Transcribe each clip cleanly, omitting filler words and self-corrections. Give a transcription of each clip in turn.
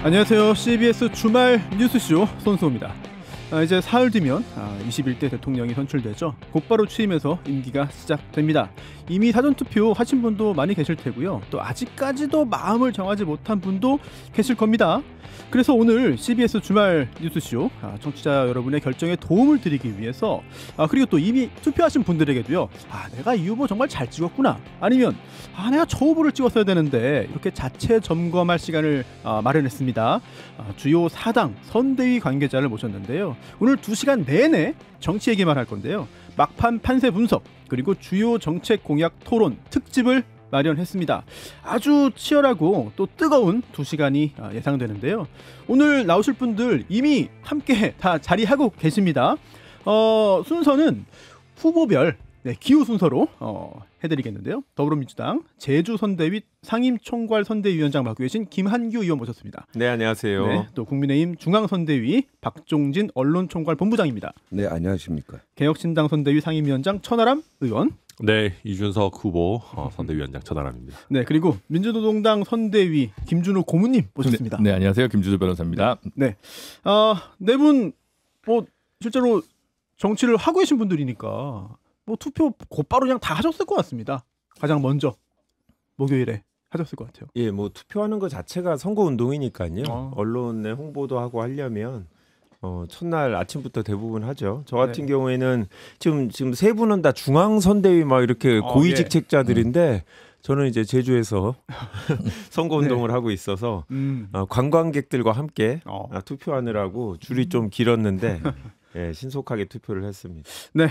안녕하세요. CBS 주말 뉴스쇼 손수호입니다. 이제 사흘 뒤면 21대 대통령이 선출되죠. 곧바로 취임해서 임기가 시작됩니다. 이미 사전투표 하신 분도 많이 계실 테고요. 또 아직까지도 마음을 정하지 못한 분도 계실 겁니다. 그래서 오늘 CBS 주말 뉴스쇼 청취자 여러분의 결정에 도움을 드리기 위해서 그리고 또 이미 투표하신 분들에게도요, 내가 이 후보 정말 잘 찍었구나, 아니면 내가 저 후보를 찍었어야 되는데, 이렇게 자체 점검할 시간을 마련했습니다. 주요 4당 선대위 관계자를 모셨는데요. 오늘 2시간 내내 정치 얘기만 할 건데요. 막판 판세 분석, 그리고 주요 정책 공약 토론 특집을 마련했습니다. 아주 치열하고 또 뜨거운 2시간이 예상되는데요. 오늘 나오실 분들 이미 함께 다 자리하고 계십니다. 순서는 후보별 기호 순서로 해드리겠는데요. 더불어민주당 제주선대위 상임총괄선대위원장 맡고 계신 김한규 의원 모셨습니다. 네, 안녕하세요. 네, 또 국민의힘 중앙선대위 박종진 언론총괄본부장입니다. 네, 안녕하십니까. 개혁신당 선대위 상임위원장 천하람 의원. 네, 이준석 후보 선대위원장 천하람입니다. 네, 그리고 민주노동당 선대위 김준호 고문님 모셨습니다. 네, 안녕하세요. 김준호 변호사입니다. 네, 네 분 실제로 정치를 하고 계신 분들이니까 투표 곧바로 그냥 다 하셨을 것 같습니다. 가장 먼저 목요일에 하셨을 것 같아요. 예, 투표하는 것 자체가 선거 운동이니까요. 언론에 홍보도 하고 하려면 첫날 아침부터 대부분 하죠. 저 같은 경우에는 지금 세 분은 다 중앙선대위 막 이렇게 고위직책자들인데 저는 이제 제주에서 선거 운동을 하고 있어서 관광객들과 함께 투표하느라고 줄이 좀 길었는데 신속하게 투표를 했습니다. 네,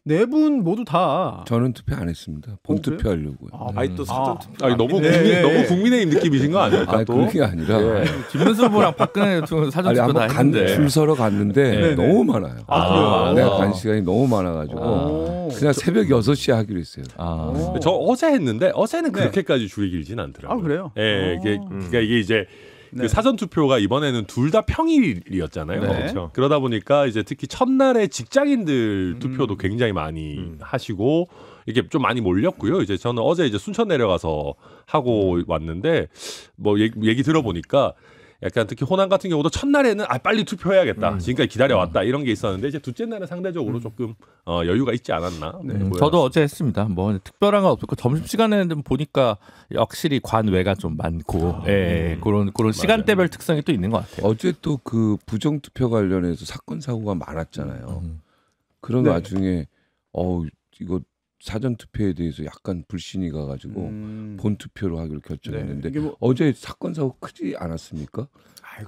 네 분 모두 다 저는 투표 안 했습니다. 본 투표하려고요. 또 사전 투표. 너무 국민의힘 느낌이신 거 아닙니까? 또 그게 아니라 김문수 후보랑 박근혜 사전 투표 다 했는데 줄 서러 갔는데 너무 많아요. 내가 간 시간이 너무 많아가지고 그냥 새벽 6시에 하기로 했어요. 저 어제 했는데 어제는 그렇게까지 줄이 길진 않더라고요. 그래요? 예, 그러니까 이게 이제 그 사전 투표가 이번에는 둘 다 평일이었잖아요. 그렇죠. 그러다 보니까 이제 특히 첫날에 직장인들 투표도 굉장히 많이 하시고 이게 좀 많이 몰렸고요. 이제 저는 어제 이제 순천 내려가서 하고 왔는데 얘기 들어보니까 약간 특히 호남 같은 경우도 첫날에는 빨리 투표해야겠다, 지금까지 기다려왔다, 이런 게 있었는데 이제 둘째 날은 상대적으로 조금 여유가 있지 않았나. 저도 어제 했습니다. 특별한 건 없었고 점심시간에는 보니까 확실히 관외가 좀 많고 그런 시간대별 특성이 또 있는 것 같아요. 어제 또 그 부정투표 관련해서 사건 사고가 많았잖아요. 그런 와중에 이거 사전투표에 대해서 약간 불신이 가가지고 본투표로 하기로 결정했는데 어제 사건 사고 크지 않았습니까?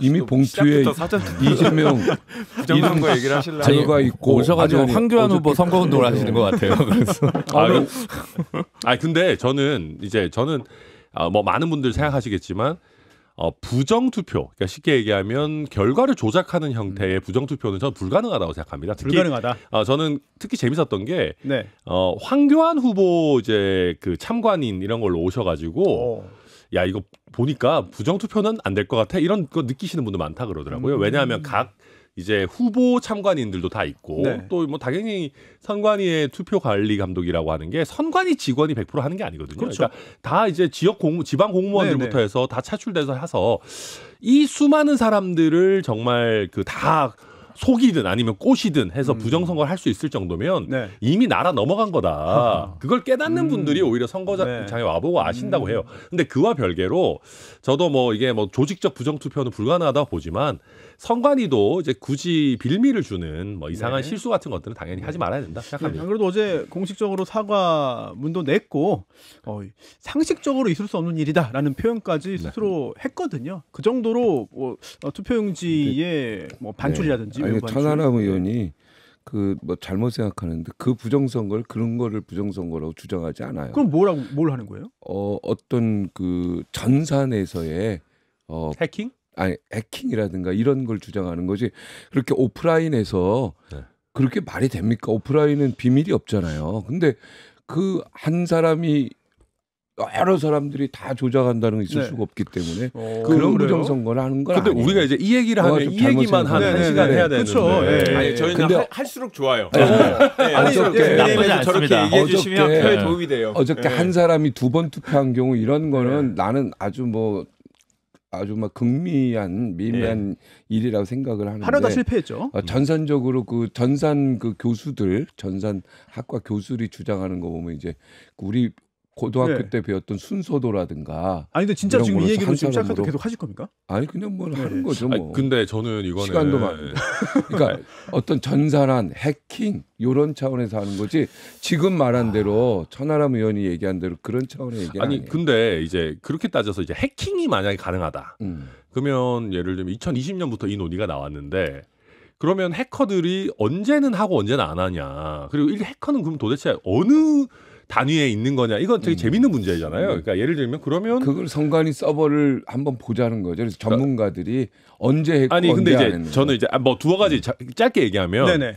이미 봉투에 이재명 부정선거 얘기를 하시려고 결과 있고 오셔가지고 황교안 후보 선거운동을 하시는 것 같아요. 그래서 근데 저는 많은 분들 생각하시겠지만 부정투표, 그러니까 쉽게 얘기하면 결과를 조작하는 형태의 부정투표는 저는 불가능하다고 생각합니다. 불가능하다. 저는 특히 재밌었던 게 황교안 후보 이제 그 참관인 이런 걸로 오셔가지고 야, 이거 보니까 부정투표는 안 될 것 같아, 이런 거 느끼시는 분들 많다 그러더라고요. 왜냐하면 각 이제 후보 참관인들도 다 있고 또 당연히 선관위의 투표 관리 감독이라고 하는 게 선관위 직원이 100% 하는 게 아니거든요. 그렇죠. 그러니까 다 이제 지방 공무원들부터 해서 다 차출돼서 해서 이 수많은 사람들을 정말 다 속이든 아니면 꼬시든 해서 부정선거를 할 수 있을 정도면 이미 나라 넘어간 거다. 그걸 깨닫는 분들이 오히려 선거장에 와보고 아신다고 해요. 근데 그와 별개로 저도 이게 조직적 부정투표는 불가능하다고 보지만 선관위도 이제 굳이 빌미를 주는 이상한 실수 같은 것들은 당연히 하지 말아야 된다 생각합니다. 그래도 어제 공식적으로 사과문도 냈고 상식적으로 있을 수 없는 일이다라는 표현까지 스스로 했거든요. 그 정도로 투표용지에 반출이라든지 천하람 의원이 잘못 생각하는데 그 부정선거를 그런 거를 부정선거라고 주장하지 않아요. 그럼 뭘 하는 거예요? 어떤 그 전산에서의 해킹? 아니, 해킹이라든가 이런 걸 주장하는 거지. 그렇게 오프라인에서 그렇게 말이 됩니까? 오프라인은 비밀이 없잖아요. 근데 그 한 사람이 여러 사람들이 다 조작한다는 게 있을 수가 없기 때문에 그런 부정선거를 하는 건 근데 아니에요. 우리가 이제 이 얘기를 하면 이 얘기만 한 시간 해야 되는데. 그렇죠. 아니, 저희는 할수록 좋아요. 어저께 나쁘지 않습니다. 저렇게 얘기해 주시면 표에 도움이 돼요. 어저께 한 사람이 2번 투표한 경우 이런 거는 나는 아주 아주 막 미미한 일이라고 생각을 하는데 하나 다 실패했죠. 전산적으로 그 전산 그 교수들, 전산 학과 교수들이 주장하는 거 보면 이제 우리 고등학교 때 배웠던 순서도라든가. 아니 근데 진짜 지금 이 얘기로 지금 시작해도 계속 하실 겁니까? 아니 그냥 뭐 하는 거죠. 뭐. 아니, 근데 저는 이거는 시간도 많은데. 그러니까 어떤 전산한 해킹 이런 차원에서 하는 거지. 지금 말한 대로 천하람 의원이 얘기한 대로 그런 차원의 얘기는 아니에요. 근데 이제 그렇게 따져서 이제 해킹이 만약에 가능하다. 그러면 예를 들면 2020년부터 이 논의가 나왔는데. 그러면 해커들이 언제는 하고 언제는 안 하냐. 그리고 이 해커는 그럼 도대체 어느 단위에 있는 거냐. 이건 되게 재밌는 문제잖아요. 그러니까 예를 들면 그러면 그걸 선관위 서버를 한번 보자는 거죠. 그래서 전문가들이 언제 했고 아니 근데 언제 이제 안 했는지. 저는 이제 뭐 두어 가지 짧게 얘기하면 네네.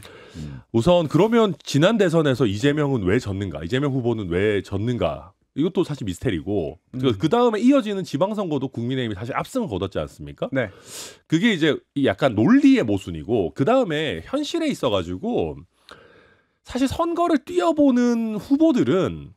우선 그러면 지난 대선에서 이재명은 왜 졌는가? 이재명 후보는 왜 졌는가? 이것도 사실 미스테리고 그 다음에 이어지는 지방선거도 국민의힘이 사실 압승을 거뒀지 않습니까? 네. 그게 이제 약간 논리의 모순이고 그 다음에 현실에 있어가지고 사실 선거를 뛰어보는 후보들은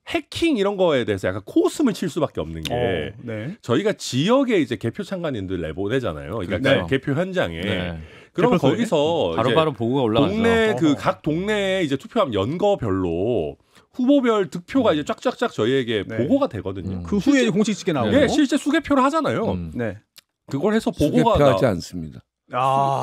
해킹 이런 거에 대해서 약간 코웃음을 칠 수밖에 없는 게 네. 저희가 지역에 이제 개표 참관인들 내보내잖아요. 그러니까 네. 개표 현장에. 네. 그럼 거기서 바로바로 보고가 올라가죠. 동네 그 각 동네에 이제 투표함 연거별로 후보별 득표가 이제 쫙쫙쫙 저희에게 네. 보고가 되거든요. 그 후에 공식 집계 나오고. 네, 실제 수개표를 하잖아요. 네. 그걸 해서 보고가 수개표하지 않습니다.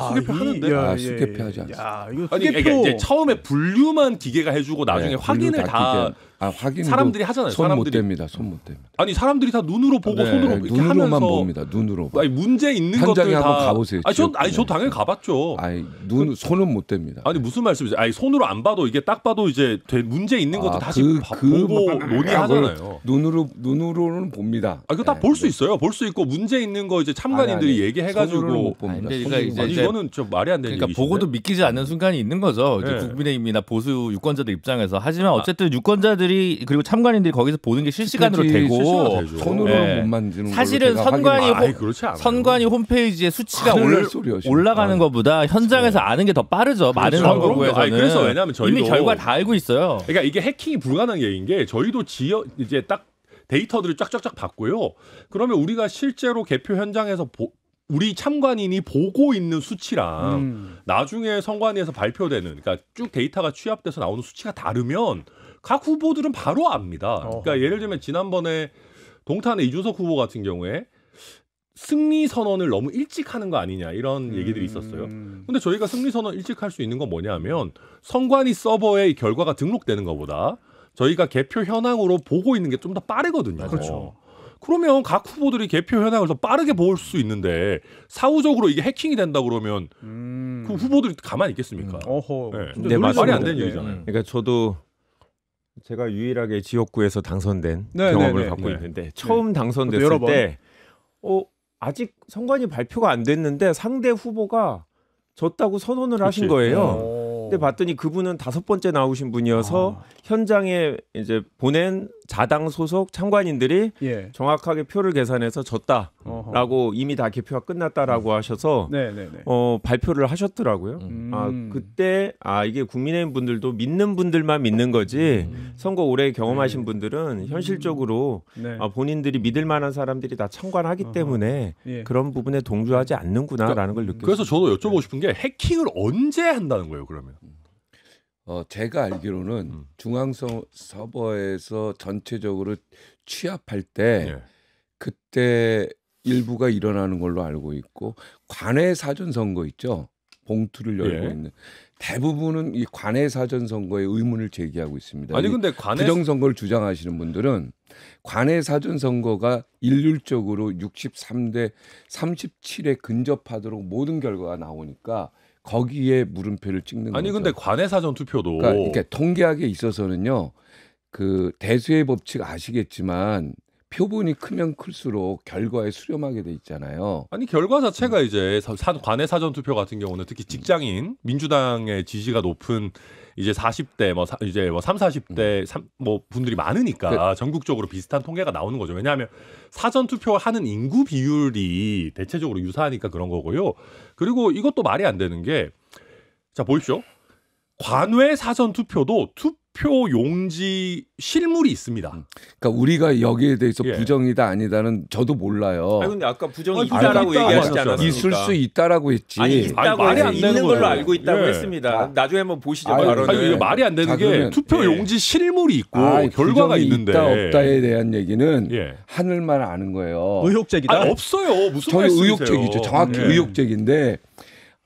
수개표 하는데? 수개표하지 않습니다. 야, 이거 아니 수개표 이게 이제 처음에 분류만 기계가 해주고 나중에 확인을 다 확인 사람들이 하잖아요. 손 못 사람들이 depu니다. 손 못 댑니다. 아니 사람들이 다 눈으로 보고 네. 손으로 이렇게 눈으로만 하면서 봅니다. 눈으로. 아니 문제 있는 현장에 것들 다 한번 가보세요. 저 당연히 가봤죠. 아니 손은 못 댑니다. 아니 무슨 말씀이세요? 아니 손으로 안 봐도 이게 딱 봐도 이제 문제 있는 것도 다시 보고 논의하잖아요. 눈으로는 봅니다. 아, 그거 다 볼 수 있어요. 볼 수 있고 문제 있는 거 이제 참관인들이 얘기해가지고 못 봅니다. 아니, 이거는 좀 말이 안 되는 그러니까 얘기신데? 보고도 믿기지 않는 순간이 있는 거죠. 이제 네. 국민의힘이나 보수 유권자들 입장에서. 하지만 어쨌든 유권자들이 그리고 참관인들이 거기서 보는 게 실시간으로 되고 손으로는 네. 못 만지는 사실은 선관위 홈페이지에 수치가 올라가는 것보다 현장에서 아는 게 더 빠르죠. 많은 선거구에서는. 그래서 왜냐하면 저희도 이미 결과 다 알고 있어요. 그러니까 이게 해킹이 불가능한 얘기인 게 저희도 지역 이제 딱 데이터들을 쫙쫙쫙 받고요. 그러면 우리가 실제로 개표 현장에서 우리 참관인이 보고 있는 수치랑 나중에 선관위에서 발표되는 그러니까 쭉 데이터가 취합돼서 나오는 수치가 다르면 각 후보들은 바로 압니다. 그러니까 예를 들면 지난번에 동탄의 이준석 후보 같은 경우에 승리 선언을 너무 일찍 하는 거 아니냐 이런 얘기들이 있었어요. 근데 저희가 승리 선언 일찍 할 수 있는 건 뭐냐면 선관위 서버에 결과가 등록되는 것보다 저희가 개표 현황으로 보고 있는 게 좀 더 빠르거든요. 그렇죠. 그러면 각 후보들이 개표 현황을 더 빠르게 볼 수 있는데 사후적으로 이게 해킹이 된다 그러면 그 후보들이 가만히 있겠습니까? 네, 말이 안 되는 얘기잖아요. 그러니까 저도 제가 유일하게 지역구에서 당선된 경험을 갖고 있는데 처음 당선됐을 때 아직 선관위 발표가 안 됐는데 상대 후보가 졌다고 선언을 하신 거예요. 근데 봤더니 그분은 5번째 나오신 분이어서 현장에 이제 보낸 자당 소속 참관인들이 정확하게 표를 계산해서 졌다라고 이미 다 개표가 끝났다라고 하셔서 발표를 하셨더라고요. 그때 이게 국민의힘 분들도 믿는 분들만 믿는 거지 선거 오래 경험하신 분들은 현실적으로 본인들이 믿을 만한 사람들이 다 참관하기 때문에 그런 부분에 동조하지 않는구나라는 걸 느꼈어요. 그래서 저도 여쭤보고 싶은 게 해킹을 언제 한다는 거예요, 그러면? 제가 알기로는 중앙 서버에서 전체적으로 취합할 때 그때 일부가 일어나는 걸로 알고 있고 관외 사전 선거 있죠. 봉투를 열고 있는 대부분은 이 관외 사전 선거에 의문을 제기하고 있습니다. 아니 근데 부정 선거를 주장하시는 분들은 관외 사전 선거가 일률적으로 63대 37에 근접하도록 모든 결과가 나오니까 거기에 물음표를 찍는 거죠. 아니 근데 관외 사전 투표도 그러니까 통계학에 있어서는요. 그 대수의 법칙 아시겠지만 표본이 크면 클수록 결과에 수렴하게 돼 있잖아요. 아니 결과 자체가 이제 관외 사전 투표 같은 경우는 특히 직장인 민주당의 지지가 높은 이제 40대 이제 40대 분들이 많으니까 전국적으로 비슷한 통계가 나오는 거죠. 왜냐하면 사전 투표하는 인구 비율이 대체적으로 유사하니까 그런 거고요. 그리고 이것도 말이 안 되는 게 자 보십시오. 관외 사전 투표도 투표 용지 실물이 있습니다. 그러니까 우리가 여기에 대해서 부정이다 아니다는 저도 몰라요. 아니 근데 아까 부정이 있다라고 얘기하시지 않았습니까? 있을 수 있다라고 했지. 아니 있다고 말이 안 있는 되는 걸로 거예요. 알고 있다고 예. 했습니다. 나중에 한번 보시죠. 아니, 이게 말이 안 되는 게 투표 용지 실물이 있고 결과가 있는데 있다 없다에 대한 얘기는 예. 하늘만 아는 거예요. 의혹적이다. 아니, 없어요. 무슨 저는 말씀이세요? 의혹적이죠. 정확히 의혹적인데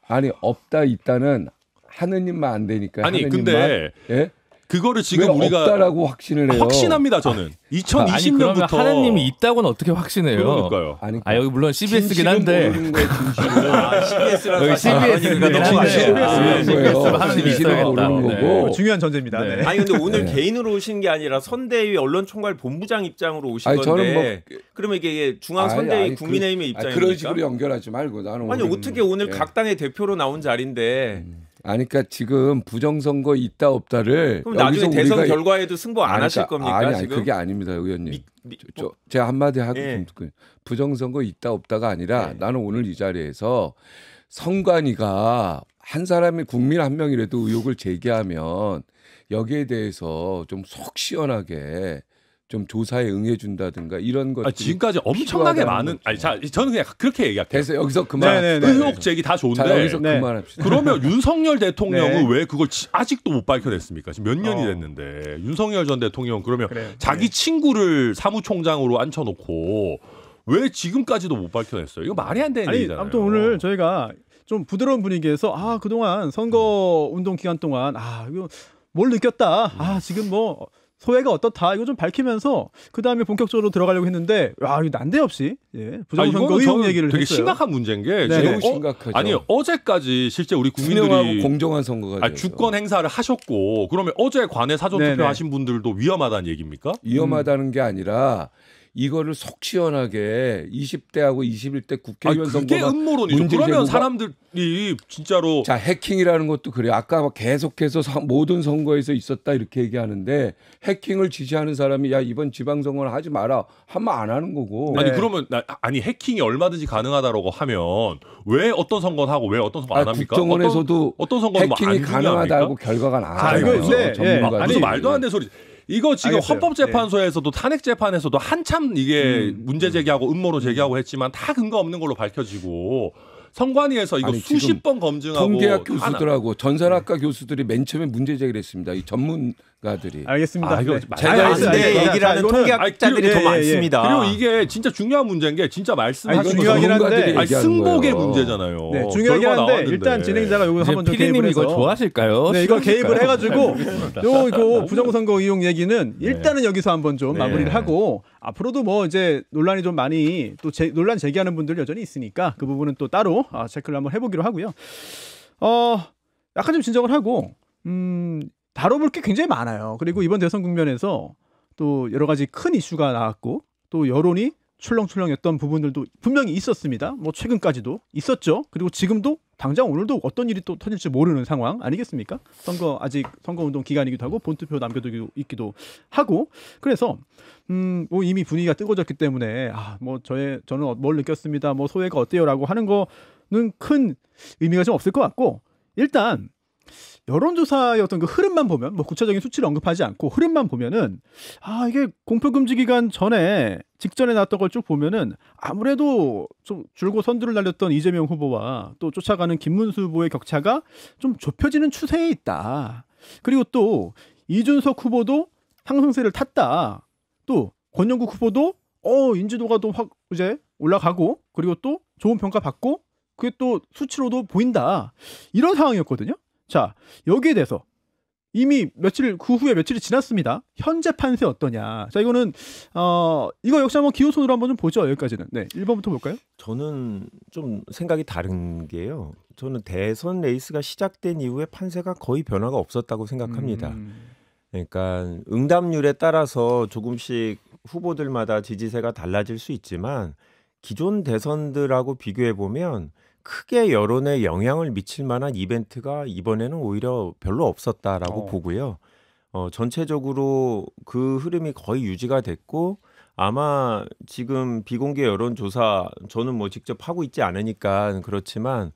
아니 없다 있다는 하느님만 안 되니까. 아니 하느님만, 근데 예? 그거를 지금 왜 우리가 없다라고 확신을 해요. 확신합니다. 저는 2020년부터 아니 그러면 하나님이 있다고는 어떻게 확신해요? 그러니까요. 아니, 여기 물론 CBS긴 한데 CBS라서 여기 CBS가 너무 CBS가 하나님이 있어야겠다. 모르는 거고. 중요한 전제입니다. 네. 네. 아니 근데 오늘 개인으로 오신 게 아니라 선대위 언론총괄 본부장 입장으로 오신 아니, 저는 건데 그러면 이게 중앙 선대위 국민의힘의 입장입니까? 그런 식으로 연결하지 말고 나는 아니 어떻게 오늘 각 당의 대표로 나온 자리인데 아니 그러니까 지금 부정선거 있다 없다를 그럼 나중에 여기서 대선 우리가 결과에도 승부 안 하실 겁니까? 아니 지금? 그게 아닙니다, 의원님. 제가 한마디 하고 예. 부정선거 있다 없다가 아니라 예. 나는 오늘 이 자리에서 선관위가 한 사람이 국민 한 명이라도 의혹을 제기하면 여기에 대해서 좀 속 시원하게 좀 조사에 응해준다든가 이런 것들이 지금까지 엄청나게 많은 자 저는 그냥 그렇게 얘기할게요. 그래서 여기서 그만. 의혹 제기 다 좋은데 자, 여기서 그만합시다. 그러면 윤석열 대통령은 왜 그걸 아직도 못 밝혀냈습니까? 지금 몇 년이 됐는데 윤석열 전 대통령 그러면 자기 친구를 사무총장으로 앉혀놓고 왜 지금까지도 못 밝혀냈어요? 이거 말이 안 되는 얘기잖아요. 아무튼 오늘 저희가 좀 부드러운 분위기에서 그동안 선거 운동 기간 동안 이거 뭘 느꼈다. 지금 뭐 소외가 어떻다. 이거 좀 밝히면서 그 다음에 본격적으로 들어가려고 했는데 이거 난데없이 부정선거 의혹 얘기를 되게 했어요. 심각한 문제인 게 매우 심각하죠. 아니 어제까지 실제 우리 국민들이 투명하고 공정한 선거가 주권 행사를 하셨고 그러면 어제 관내 사전 투표하신 분들도 위험하다는 얘기입니까? 위험하다는 게 아니라 이거를 속 시원하게 20대하고 21대 국회의원 그게 선거가 음모론이죠. 그러면 사람들이 진짜로 자 해킹이라는 것도 그래요. 아까 계속해서 모든 선거에서 있었다 이렇게 얘기하는데 해킹을 지시하는 사람이 야 이번 지방선거는 하지 마라 하면 안 하는 거고. 아니 그러면 해킹이 얼마든지 가능하다라고 하면 왜 어떤 선거는 하고 왜 어떤 선거 안 합니까? 국정원에서도 어떤 선거는 해킹이 가능하다고 결과가 나와요. 이거 말도 안 되는 소리. 이거 지금 알겠어요. 헌법재판소에서도 탄핵재판에서도 한참 이게 문제 제기하고 음모론 제기하고 했지만 다 근거 없는 걸로 밝혀지고 선관위에서 이거 수십 번 검증하고 통계학 교수들하고 전산학과 교수들이 맨 처음에 문제 제기를 했습니다. 이 전문가들이. 알겠습니다. 이거 제가 아는데 얘기를 하는 통계학자들이 더 많습니다. 그리고 이게 진짜 중요한 문제인 게 진짜 말씀하신 중요하긴 한데 승복의 문제잖아요. 네, 중요하긴 한데 일단 진행자가 이거 한번 좀 개입을 해서 이거 좋아하실까요? 네, 이거 개입을 해가지고 이거 부정선거 의혹 얘기는 일단은 여기서 한번 좀 마무리를 하고 앞으로도 뭐 이제 논란이 좀 많이 또 논란 제기하는 분들 여전히 있으니까 그 부분은 또 따로 체크를 한번 해보기로 하고요. 약간 좀 진정을 하고 다뤄볼 게 굉장히 많아요. 그리고 이번 대선 국면에서 또 여러 가지 큰 이슈가 나왔고 또 여론이 출렁출렁했던 부분들도 분명히 있었습니다. 뭐 최근까지도 있었죠. 그리고 지금도 당장 오늘도 어떤 일이 또 터질지 모르는 상황 아니겠습니까? 아직 선거운동 기간이기도 하고 본투표 남겨두고 있기도 하고 그래서 뭐 이미 분위기가 뜨거워졌기 때문에 저는 뭘 느꼈습니다. 뭐 소외가 어때요라고 하는 거는 큰 의미가 좀 없을 것 같고 일단 여론조사의 어떤 그 흐름만 보면 뭐 구체적인 수치를 언급하지 않고 흐름만 보면은 이게 공표금지 기간 직전에 나왔던 걸 쭉 보면은 아무래도 좀 줄고 선두를 달렸던 이재명 후보와 또 쫓아가는 김문수 후보의 격차가 좀 좁혀지는 추세에 있다. 그리고 또 이준석 후보도 상승세를 탔다. 또 권영국 후보도 인지도가 또 확 이제 올라가고 그리고 또 좋은 평가 받고 그게 또 수치로도 보인다. 이런 상황이었거든요. 자, 여기에 대해서 이미 그 후에 며칠이 지났습니다. 현재 판세 어떠냐. 자, 이거는 이거 역시 한번 기호손으로 한번 좀 보죠. 여기까지는. 네, 1번부터 볼까요? 저는 좀 생각이 다른 게요. 저는 대선 레이스가 시작된 이후에 판세가 거의 변화가 없었다고 생각합니다. 그러니까 응답률에 따라서 조금씩 후보들마다 지지세가 달라질 수 있지만 기존 대선들하고 비교해 보면 크게 여론에 영향을 미칠 만한 이벤트가 이번에는 오히려 별로 없었다라고 보고요. 전체적으로 그 흐름이 거의 유지가 됐고 아마 지금 비공개 여론조사 저는 뭐 직접 하고 있지 않으니까 그렇지만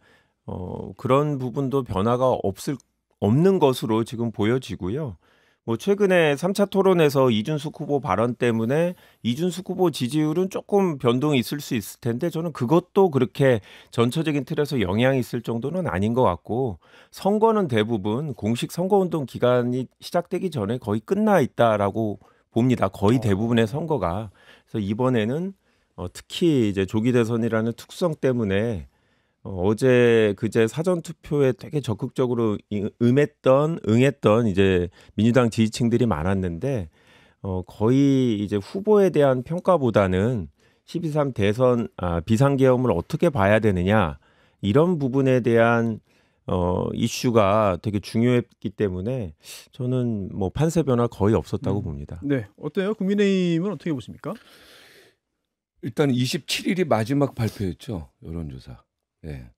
그런 부분도 변화가 없는 것으로 지금 보여지고요. 뭐 최근에 3차 토론에서 이준석 후보 발언 때문에 이준석 후보 지지율은 조금 변동이 있을 수 있을 텐데 저는 그것도 그렇게 전체적인 틀에서 영향이 있을 정도는 아닌 것 같고 선거는 대부분 공식 선거운동 기간이 시작되기 전에 거의 끝나 있다라고 봅니다. 거의 대부분의 선거가. 그래서 이번에는 특히 이제 조기 대선이라는 특수성 때문에 어제 그제 사전 투표에 되게 적극적으로 응했던 이제 민주당 지지층들이 많았는데 거의 이제 후보에 대한 평가보다는 12.3 대선 비상계엄을 어떻게 봐야 되느냐 이런 부분에 대한 이슈가 되게 중요했기 때문에 저는 뭐 판세 변화 거의 없었다고 봅니다. 네, 어때요? 국민의힘은 어떻게 보십니까? 일단 27일이 마지막 발표였죠. 여론조사. 네.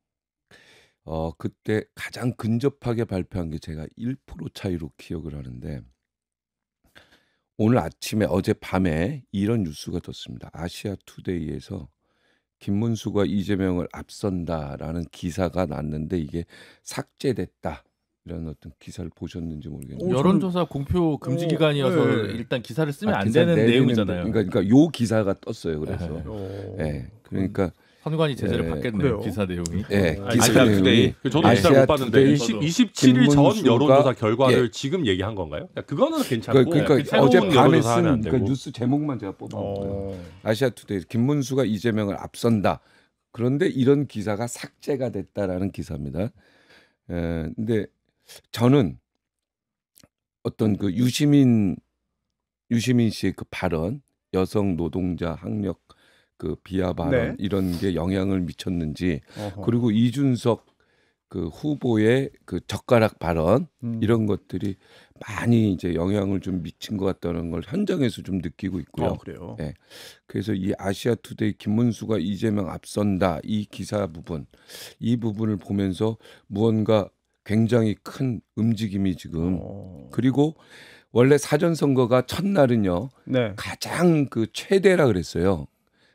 그때 가장 근접하게 발표한 게 제가 1% 차이로 기억을 하는데 오늘 아침에 어젯밤에 이런 뉴스가 떴습니다. 아시아투데이에서 김문수가 이재명을 앞선다라는 기사가 났는데 이게 삭제됐다. 이런 어떤 기사를 보셨는지 모르겠는데 여론조사 공표 금지 기간이어서 네. 일단 기사를 쓰면 안 되는 내용이잖아요. 그러니까 요 기사가 떴어요. 그래서 네. 그러니까 선관위 제재를 받겠네요. 기사 내용이. 네, 기사 내용이. 저도 기사를 못 봤는데 27일 전 여론조사 결과를 지금 얘기한 건가요? 그거는 괜찮고. 그러니까 어제 밤에 쓴 그 뉴스 제목만 제가 뽑아봤어요. 아시아투데이 김문수가 이재명을 앞선다. 그런데 이런 기사가 삭제가 됐다라는 기사입니다. 근데 저는 어떤 그 유시민 씨의 그 발언, 여성 노동자 학력 그 비하 발언 이런 게 영향을 미쳤는지 그리고 이준석 그 후보의 그 젓가락 발언 이런 것들이 많이 이제 영향을 좀 미친 것 같다는 걸 현장에서 좀 느끼고 있고요. 그래요. 네. 그래서 이 아시아투데이 김문수가 이재명 앞선다 이 기사 부분 이 부분을 보면서 무언가 굉장히 큰 움직임이 지금 그리고 원래 사전 선거가 첫날은요 가장 그 최대라 그랬어요.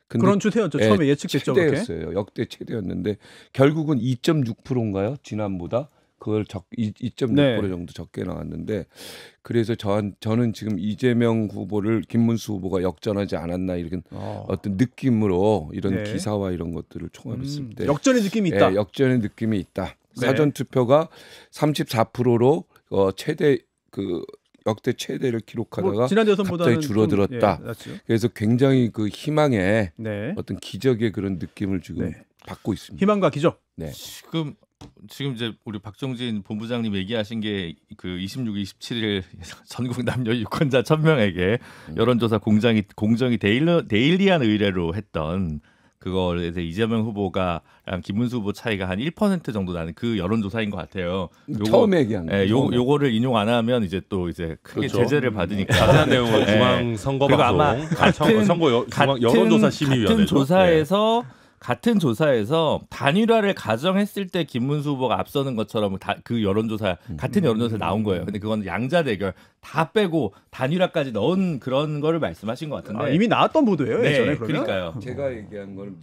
근데 그런 추세였죠. 처음에 예측됐죠. 최대였어요. 역대 최대였는데 결국은 2.6%인가요? 지난보다 그걸 2.6% 정도 적게 나왔는데 그래서 저는 지금 이재명 후보를 김문수 후보가 역전하지 않았나 이런 어떤 느낌으로 이런 기사와 이런 것들을 총합했을 때 역전의 느낌이 있다. 역전의 느낌이 있다. 사전 투표가 34%로 최대 그 역대 최대를 기록하다가 지난 대선보다는 갑자기 줄어들었다. 그래서 굉장히 그 희망의 어떤 기적의 그런 느낌을 지금 받고 있습니다. 희망과 기적. 네. 지금 이제 우리 박종진 본부장님 얘기하신 게 그 26, 27일 전국 남녀 유권자 1,000명에게 여론조사 공정이 데일리한 의뢰로 했던 그걸 이제 이재명 후보가 김문수 후보 차이가 한 1% 정도 나는 그 여론조사인 것 같아요. 처음에 얘기한 거. 요거를 인용 안 하면 이제 또 이제 크게 제재를 받으니까. 자세한 내용은 중앙선거방송, 아마 여론조사심의위원회 같은 조사에서 단일화를 가정했을 때 김문수 후보가 앞서는 것처럼 그 여론조사 같은 여론조사에 나온 거예요. 근데 그건 양자 대결 다 빼고 단일화까지 넣은 그런 거를 말씀하신 것 같은데 이미 나왔던 보도예요. 네, 예전에 그러니까요. 제가 얘기한 거는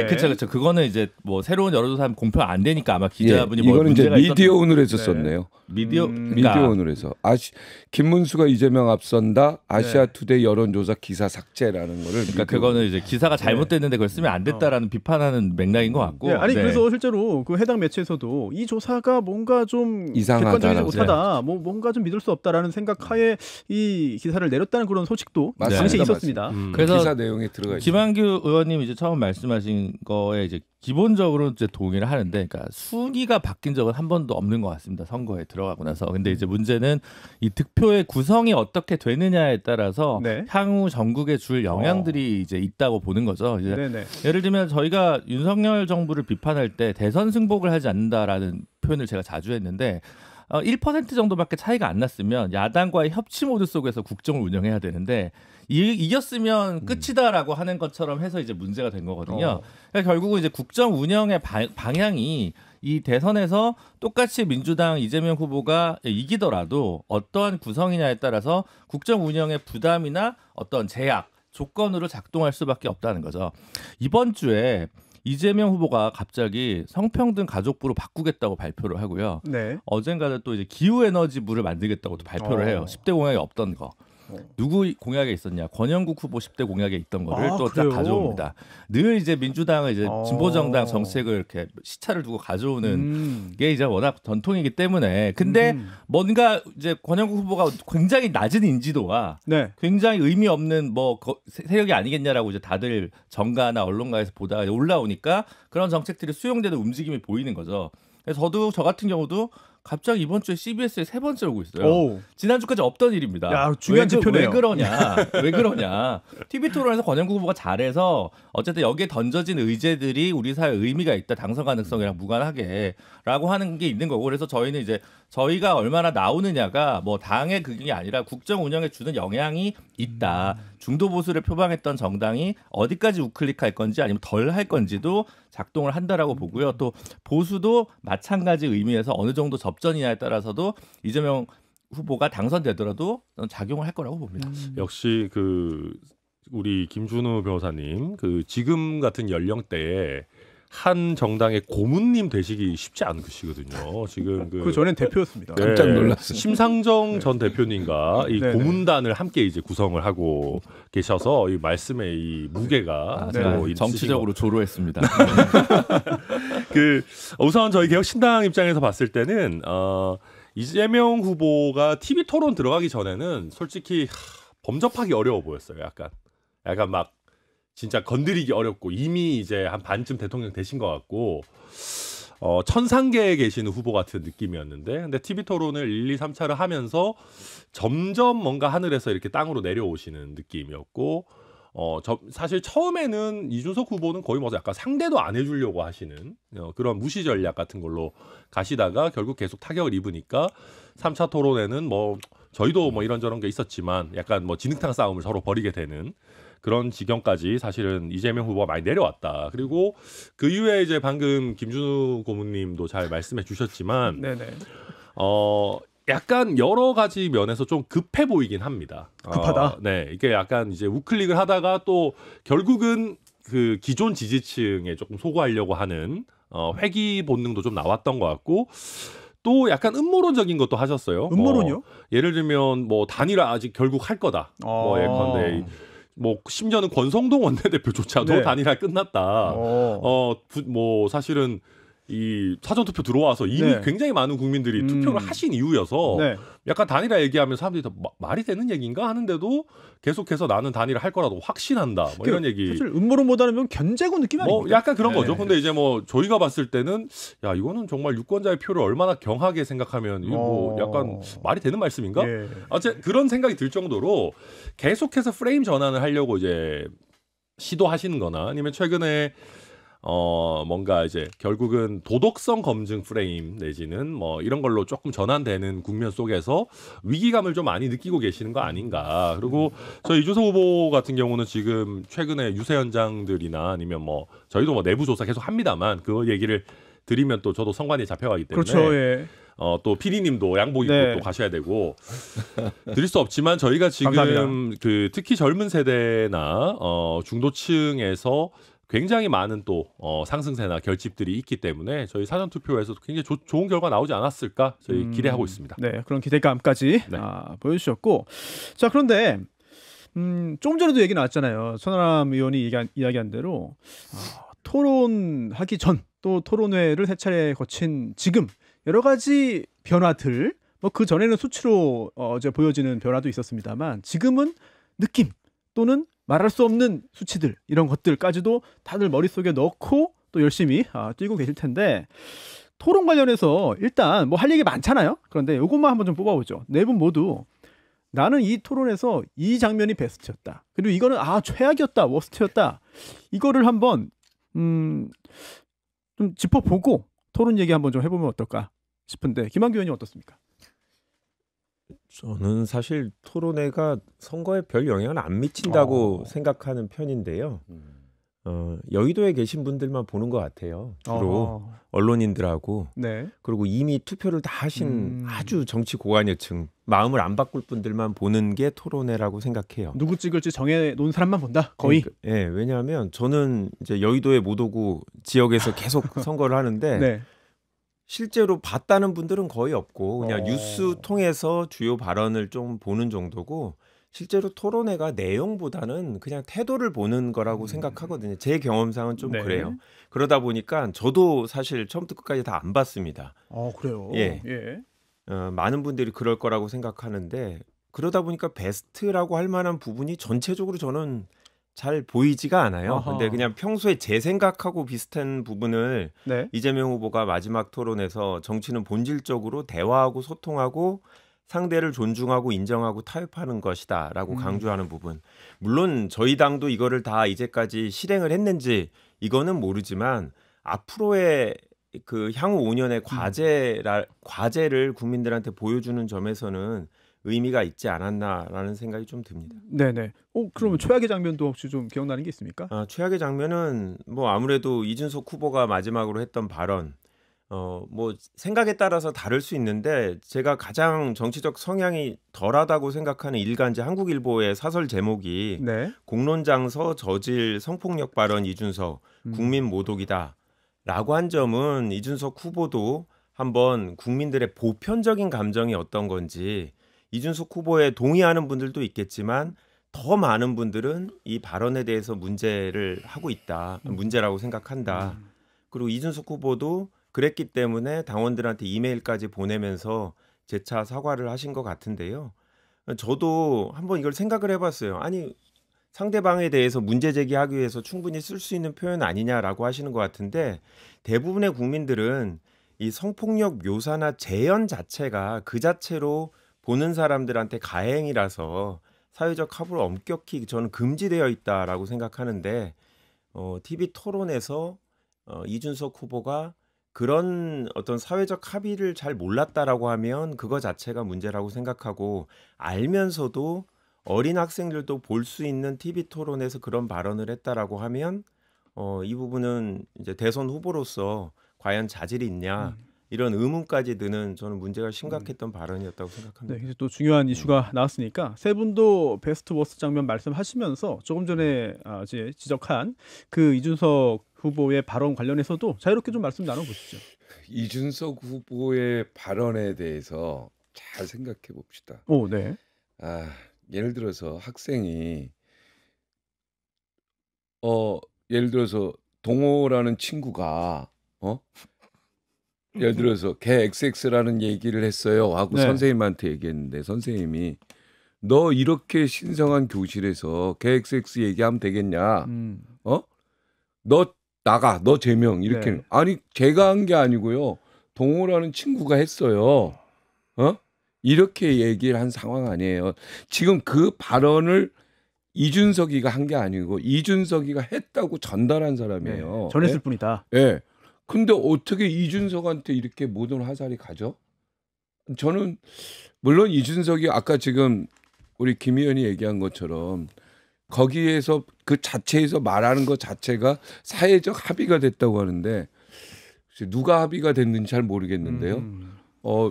그렇죠. 그거는 이제 뭐 새로운 여론조사하면 공표 안 되니까 아마 기자분이 이거는 이제 미디어 오늘에서 썼네요. 미디어 오늘에서 김문수가 이재명 앞선다 아시아투데이 여론조사 기사 삭제라는 거를 그러니까 그거는 이제 기사가 잘못됐는데 그걸 쓰면 안 됐다라는 비판하는 맥락인 것 같고 그래서 실제로 그 해당 매체에서도 이 조사가 뭔가 좀 객관적이지 못하다 뭔가 좀 믿을 수 없다라는 생각하에 이 기사를 내렸다는 그런 소식도 당시에 있었습니다. 그래서 기사 내용에 들어가 있습니다. 김한규 의원님 이제 처음 말씀하신 거에 이제 기본적으로 이제 동의를 하는데, 그러니까 순위가 바뀐 적은 한 번도 없는 것 같습니다. 선거에 들어가고 나서. 근데 이제 문제는 이 득표의 구성이 어떻게 되느냐에 따라서 향후 전국에 줄 영향들이 이제 있다고 보는 거죠. 이제 예를 들면 저희가 윤석열 정부를 비판할 때 대선 승복을 하지 않는다라는 표현을 제가 자주 했는데. 1% 정도밖에 차이가 안 났으면 야당과의 협치 모드 속에서 국정을 운영해야 되는데 이겼으면 끝이다라고 하는 것처럼 해서 이제 문제가 된 거거든요. 그러니까 결국은 이제 국정 운영의 방향이 이 대선에서 똑같이 민주당 이재명 후보가 이기더라도 어떠한 구성이냐에 따라서 국정 운영의 부담이나 어떤 제약, 조건으로 작동할 수밖에 없다는 거죠. 이번 주에 이재명 후보가 갑자기 성평등 가족부로 바꾸겠다고 발표를 하고요. 네. 어젠가는 또 이제 기후에너지부를 만들겠다고도 발표를 해요. 10대 공약이 없던 거. 누구 공약에 있었냐? 권영국 후보 10대 공약에 있던 거를 또 딱 가져옵니다. 늘 이제 민주당은 이제 진보정당 정책을 이렇게 시차를 두고 가져오는 게 이제 워낙 전통이기 때문에 근데 뭔가 이제 권영국 후보가 굉장히 낮은 인지도와 네. 굉장히 의미 없는 뭐 세력이 아니겠냐라고 이제 다들 정가나 언론가에서 보다가 올라오니까 그런 정책들이 수용되는 움직임이 보이는 거죠. 그래서 저 같은 경우도 갑자기 이번 주에 CBS에 3번째 오고 있어요. 오. 지난주까지 없던 일입니다. 야, 중요한 지표네요. 왜 그러냐. TV 토론에서 권영국 후보가 잘해서 어쨌든 여기에 던져진 의제들이 우리 사회에 의미가 있다. 당선 가능성이랑 무관하게 라고 하는 게 있는 거고 그래서 저희는 이제 저희가 얼마나 나오느냐가 뭐 당의 그게 아니라 국정 운영에 주는 영향이 있다. 중도 보수를 표방했던 정당이 어디까지 우클릭할 건지 아니면 덜 할 건지도 작동을 한다라고 보고요. 또 보수도 마찬가지 의미에서 어느 정도 접전이냐에 따라서도 이재명 후보가 당선되더라도 작용을 할 거라고 봅니다. 역시 우리 김준우 변호사님 지금 같은 연령대에 한 정당의 고문님 되시기 쉽지 않으시거든요. 지금 그 전엔 대표였습니다. 네, 깜짝 놀랐어요. 심상정 전 대표님과 이 고문단을 함께 이제 구성을 하고 계셔서 이 말씀의 이 무게가 정치적으로 조로했습니다. 우선 저희 개혁신당 입장에서 봤을 때는 이재명 후보가 TV 토론 들어가기 전에는 솔직히 범접하기 어려워 보였어요. 약간 막 진짜 건드리기 어렵고 이미 이제 한 반쯤 대통령 되신 것 같고 천상계에 계시는 후보 같은 느낌이었는데 근데 TV 토론을 1, 2, 3차를 하면서 점점 뭔가 하늘에서 이렇게 땅으로 내려오시는 느낌이었고 사실 처음에는 이준석 후보는 거의 뭐 약간 상대도 안 해주려고 하시는 그런 무시 전략 같은 걸로 가시다가 결국 계속 타격을 입으니까 3차 토론에는 뭐 저희도 뭐 이런저런 게 있었지만 약간 뭐 진흙탕 싸움을 서로 벌이게 되는 그런 지경까지 사실은 이재명 후보가 많이 내려왔다. 그리고 그 이후에 이제 방금 김준우 고문님도 잘 말씀해 주셨지만 약간 여러 가지 면에서 좀 급해 보이긴 합니다. 급하다. 네, 이게 약간 이제 우클릭을 하다가 또 결국은 그 기존 지지층에 조금 소구하려고 하는 회귀 본능도 좀 나왔던 것 같고. 또 약간 음모론적인 것도 하셨어요. 음모론요? 예를 들면 뭐 단일화 아직 결국 할 거다. 뭐 예컨대 뭐 심지어는 권성동 원내대표조차도 단일화 끝났다. 뭐 사실은 이 사전투표 들어와서 이미 굉장히 많은 국민들이 투표를 하신 이유여서 약간 단일화 얘기하면 사람들이 다 말이 되는 얘기인가 하는데도 계속해서 나는 단일화 할 거라도 확신한다. 뭐 이런 얘기. 사실 음모론보다는 견제고 느낌 아니에요? 뭐 약간 그런 거죠. 근데 이제 뭐 저희가 봤을 때는 야 이거는 정말 유권자의 표를 얼마나 경하게 생각하면 이거 뭐 약간 말이 되는 말씀인가? 어쨌든 그런 생각이 들 정도로 계속해서 프레임 전환을 하려고 이제 시도하시는 거나 아니면 최근에 뭔가 이제 결국은 도덕성 검증 프레임 내지는 뭐 이런 걸로 조금 전환되는 국면 속에서 위기감을 좀 많이 느끼고 계시는 거 아닌가. 그리고 저희 이준석 후보 같은 경우는 지금 최근에 유세 현장들이나 아니면 뭐 저희도 뭐 내부 조사 계속 합니다만 그 얘기를 드리면 또 저도 성관이 잡혀가기 때문에 그렇죠. 예. 또 PD님도 양복 입고 또 가셔야 되고 드릴 수 없지만 저희가 지금 특히 젊은 세대나 중도층에서 굉장히 많은 또 상승세나 결집들이 있기 때문에 저희 사전투표에서도 굉장히 좋은 결과 나오지 않았을까 저희 기대하고 있습니다. 네, 그런 기대감까지 보여주셨고 자 그런데 조금 전에도 얘기 나왔잖아요. 천하람 의원이 이야기한 대로 토론하기 전 또 토론회를 세 차례 거친 지금 여러 가지 변화들 뭐 그 전에는 수치로 어제 보여지는 변화도 있었습니다만 지금은 느낌 또는 말할 수 없는 수치들 이런 것들까지도 다들 머릿속에 넣고 또 열심히 뛰고 계실 텐데 토론 관련해서 일단 뭐 할 얘기 많잖아요. 그런데 이것만 한번 좀 뽑아보죠. 네 분 모두 나는 이 토론에서 이 장면이 베스트였다. 그리고 이거는 최악이었다, 워스트였다. 이거를 한번 좀 짚어보고 토론 얘기 한번 좀 해보면 어떨까 싶은데 김한규 의원님 어떻습니까? 저는 사실 토론회가 선거에 별 영향을 안 미친다고 생각하는 편인데요. 여의도에 계신 분들만 보는 것 같아요. 주로 언론인들하고 네. 그리고 이미 투표를 다 하신 아주 정치 고관여층 마음을 안 바꿀 분들만 보는 게 토론회라고 생각해요. 누구 찍을지 정해놓은 사람만 본다. 거의. 그러니까, 예, 왜냐하면 저는 이제 여의도의 모도구 지역에서 계속 선거를 하는데 네. 실제로 봤다는 분들은 거의 없고 그냥 뉴스 통해서 주요 발언을 좀 보는 정도고 실제로 토론회가 내용보다는 그냥 태도를 보는 거라고 생각하거든요. 제 경험상은 좀 네. 그래요. 그러다 보니까 저도 사실 처음부터 끝까지 다 안 봤습니다. 그래요. 예. 예. 많은 분들이 그럴 거라고 생각하는데 그러다 보니까 베스트라고 할 만한 부분이 전체적으로 저는 잘 보이지가 않아요. 아하. 근데 그냥 평소에 제 생각하고 비슷한 부분을 네. 이재명 후보가 마지막 토론에서 정치는 본질적으로 대화하고 소통하고 상대를 존중하고 인정하고 타협하는 것이다라고 강조하는 부분. 물론 저희 당도 이거를 다 이제까지 실행을 했는지 이거는 모르지만 앞으로의 그 향후 5년의 과제를 국민들한테 보여주는 점에서는 의미가 있지 않았나라는 생각이 좀 듭니다. 네네. 그러면 최악의 장면도 혹시 좀 기억나는 게 있습니까? 최악의 장면은 뭐 아무래도 이준석 후보가 마지막으로 했던 발언, 뭐 생각에 따라서 다를 수 있는데 제가 가장 정치적 성향이 덜하다고 생각하는 일간지 한국일보의 사설 제목이 네. 공론장서 저질 성폭력 발언 이준석 국민 모독이다라고 한 점은 이준석 후보도 한번 국민들의 보편적인 감정이 어떤 건지 이준석 후보에 동의하는 분들도 있겠지만 더 많은 분들은 이 발언에 대해서 문제를 하고 있다. 문제라고 생각한다. 그리고 이준석 후보도 그랬기 때문에 당원들한테 이메일까지 보내면서 재차 사과를 하신 것 같은데요. 저도 한번 이걸 생각을 해봤어요. 아니 상대방에 대해서 문제 제기하기 위해서 충분히 쓸 수 있는 표현 아니냐라고 하시는 것 같은데 대부분의 국민들은 이 성폭력 묘사나 재현 자체가 그 자체로 보는 사람들한테 가해행위라서 사회적 합의로 엄격히 저는 금지되어 있다라고 생각하는데 TV 토론에서 이준석 후보가 그런 어떤 사회적 합의를 잘 몰랐다라고 하면 그거 자체가 문제라고 생각하고 알면서도 어린 학생들도 볼 수 있는 TV 토론에서 그런 발언을 했다라고 하면 이 부분은 이제 대선 후보로서 과연 자질이 있냐 이런 의문까지 드는 저는 문제가 심각했던 발언이었다고 생각합니다. 네, 이제 또 중요한 이슈가 나왔으니까 세 분도 베스트 워스트 장면 말씀하시면서 조금 전에 이제 지적한 그 이준석 후보의 발언 관련해서도 자유롭게 좀 말씀 나눠보시죠. 이준석 후보의 발언에 대해서 잘 생각해 봅시다. 네. 예를 들어서 학생이 예를 들어서 동호라는 친구가 예를 들어서 걔 XX라는 얘기를 했어요 하고 선생님한테 얘기했는데 선생님이 너 이렇게 신성한 교실에서 걔 XX 얘기하면 되겠냐? 너 나가, 너 제명 이렇게 아니 제가 한 게 아니고요. 동호라는 친구가 했어요. 이렇게 얘기를 한 상황 아니에요. 지금 그 발언을 이준석이가 한 게 아니고 이준석이가 했다고 전달한 사람이에요. 전했을 뿐이다. 네. 근데 어떻게 이준석한테 이렇게 모든 화살이 가죠? 저는 물론 이준석이 아까 지금 우리 김 의원이 얘기한 것처럼 거기에서 그 자체에서 말하는 것 자체가 사회적 합의가 됐다고 하는데 누가 합의가 됐는지 잘 모르겠는데요.